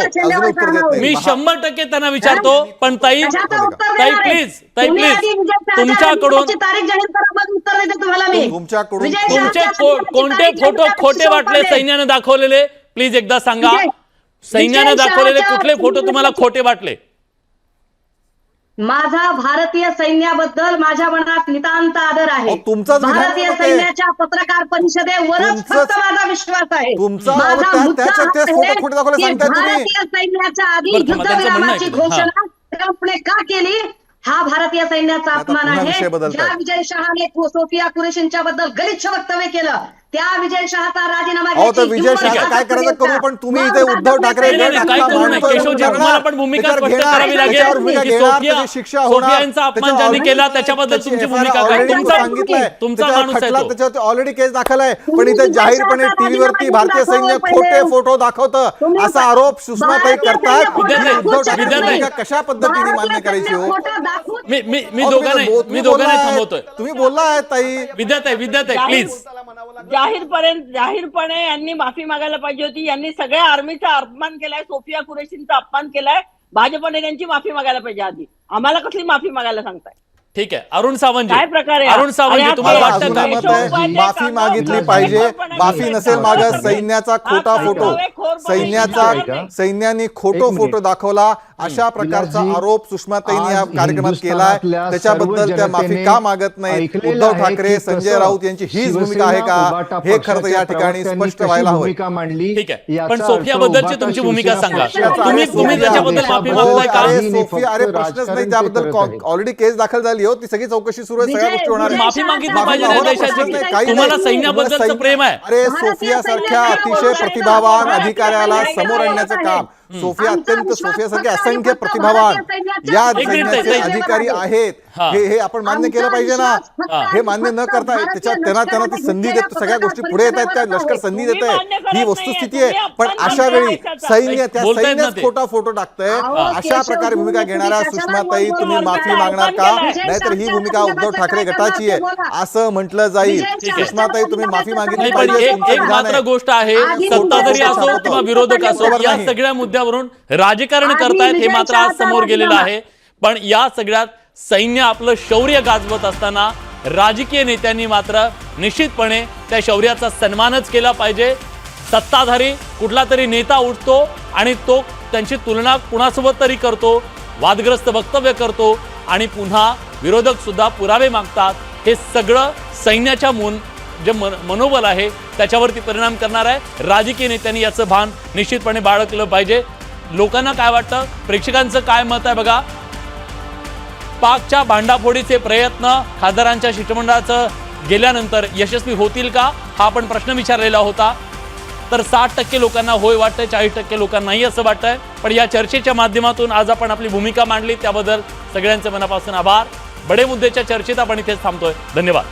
मी 100% त्यांना विचारतो. पण ताई प्लीज तुमच्याकडून तुमचे कोणते फोटो खोटे वाटले सैन्याने दाखवलेले? प्लीज एकदा सांगा, सैन्याने दाखवलेले कुठले फोटो तुम्हाला खोटे वाटले? माझा भारतीय सैन्याबद्दल माझ्या मनात नितांत आदर आहे. भारतीय सैन्याच्या पत्रकार परिषदेवरच फक्त माझा विश्वास आहे. माझा मुद्दा भारतीय सैन्याच्या आधी युद्धविरामाची घोषणा ट्रम्पने का केली हा भारतीय सैन्याचा अपमान आहे. ज्या विजय शहाने सोफिया कुरेशींच्या बद्दल गलिच्छ वक्तव्य केलं त्या विजय शहाचा राजीनामा विजय शहा काय करायचं करू, पण तुम्ही इथे उद्धव ठाकरे तुम्हाला पण भूमिका स्पष्ट करावी लागेल. सोफियांचा अपमान ज्यांनी केला त्याच्याबद्दल तुमची भूमिका काय? तुमचा माणूस आहे तो. त्याच्यावरती ऑलरेडी केस दाखल आहे, पण इथे जाहीरपणे टीव्हीवरती भारतीय सैन्य खोटे फोटो दाखवतं असा आरोप सुषमाताई करतात. उद्धव ठाकरे कशा पद्धतीने मान्य करायची हो? मी दोघांनाही थांबवतोय. तुम्ही बोलला ताई. विद्याताई प्लीज. जाहीरपणे यांनी माफी मागायला पाहिजे होती. यांनी सगळ्या आर्मीचा अपमान केलाय, सोफिया कुरेशींचा अपमान केलाय. भाजपने त्यांची माफी मागायला पाहिजे आधी. आम्हाला कसली माफी मागायला सांगताय? ठीक आहे. अरुण सावंत काय प्रकार आहे? अरुण सावंत तुम्हाला वाटतं का माफी मागितली पाहिजे? माफी नसेल मागं सैन्याचा खोटा फोटो, सैन्याने खोटो फोटो दाखवला अशा प्रकारचा आरोप सुषमाताईंनी या कार्यक्रमात केलाय. त्याच्याबद्दल त्या माफी का मागत नाही? उद्धव ठाकरे, संजय राऊत यांची हीच भूमिका आहे का? हे खरं तर या ठिकाणी स्पष्ट व्हायला हवं. ठीक आहे. पण सोफिया बद्दलची तुमची भूमिका सांगा. तुम्ही त्याच्याबद्दल माफी मागताय का? सोफिया अरे प्रश्नच नाही, त्याबद्दल ऑलरेडी केस दाखल झाली हो, ती सगळी चौकशी सुरू आहे, सगळ्या गोष्टी होणार. माफी मागितली पाहिजे ना देशाची. तुम्हाला सैन्याबद्दलचं प्रेम आहे. अरे सोफिया सारख्या अतिशय प्रतिभावान अधिकाऱ्याला समोर आणण्याचं काम सोफिया सारखे असंख्य प्रतिभावान या सैन्याचे अधिकारी आहेत. हा. हे आपण मान्य केलं पाहिजे ना. हे मान्य न करता त्यांना ती संधी देत सगळ्या गोष्टी पुढे येत आहेत त्या लष्कर संधी देत आहे ही वस्तुस्थिती आहे. पण अशा वेळी सैन्य त्या बोलतायत ना सैन्यच ते. खोटा फोटो टाकतंय. अशा प्रकारे भूमिका घेणाऱ्या सुषमाताई तुम्ही माफी मागणार का? नाहीतर ही भूमिका उद्धव ठाकरे गटाची आहे असं म्हटलं जाईल. सुषमाताई तुम्ही माफी मागितली नाही, पण पाहिजे. एक तुमचं एक विधान मात्र आहे. गोष्ट आहे, सत्ताधारी असो किंवा विरोधक असो, या सगळ्या मुद्द्यावरून राजकारण करतायत हे मात्र आज समोर गेलेलं आहे. पण या सगळ्यात सैन्य आपलं शौर्य गाजवत असताना राजकीय नेत्यांनी मात्र निश्चितपणे त्या शौर्याचा सन्मानच केला पाहिजे. सत्ताधारी कुठला तरी नेता उठतो आणि तो त्यांची तुलना कुणासोबत तरी करतो, वादग्रस्त वक्तव्य करतो आणि पुन्हा विरोधक सुद्धा पुरावे मागतात. हे सगळं सैन्याच्या जे मनोबल आहे त्याच्यावरती परिणाम करणार आहे. राजकीय नेत्यांनी याचं भान निश्चितपणे बाळगलं पाहिजे. लोकांना काय वाटतं, प्रेक्षकांचं काय मत आहे बघा. पाकच्या भांडाफोडीचे प्रयत्न खासदारांच्या शिष्टमंडळाचं गेल्यानंतर यशस्वी होतील का, हा आपण प्रश्न विचारलेला होता. तर 60% लोकांना होय वाटतंय, 40% लोकांना नाही असं वाटतंय. पण या चर्चेच्या माध्यमातून आज आपण आपली भूमिका मांडली, त्याबद्दल सगळ्यांचे मनापासून आभार. बडे मुद्द्याच्या चर्चेत आपण इथेच थांबतोय. धन्यवाद.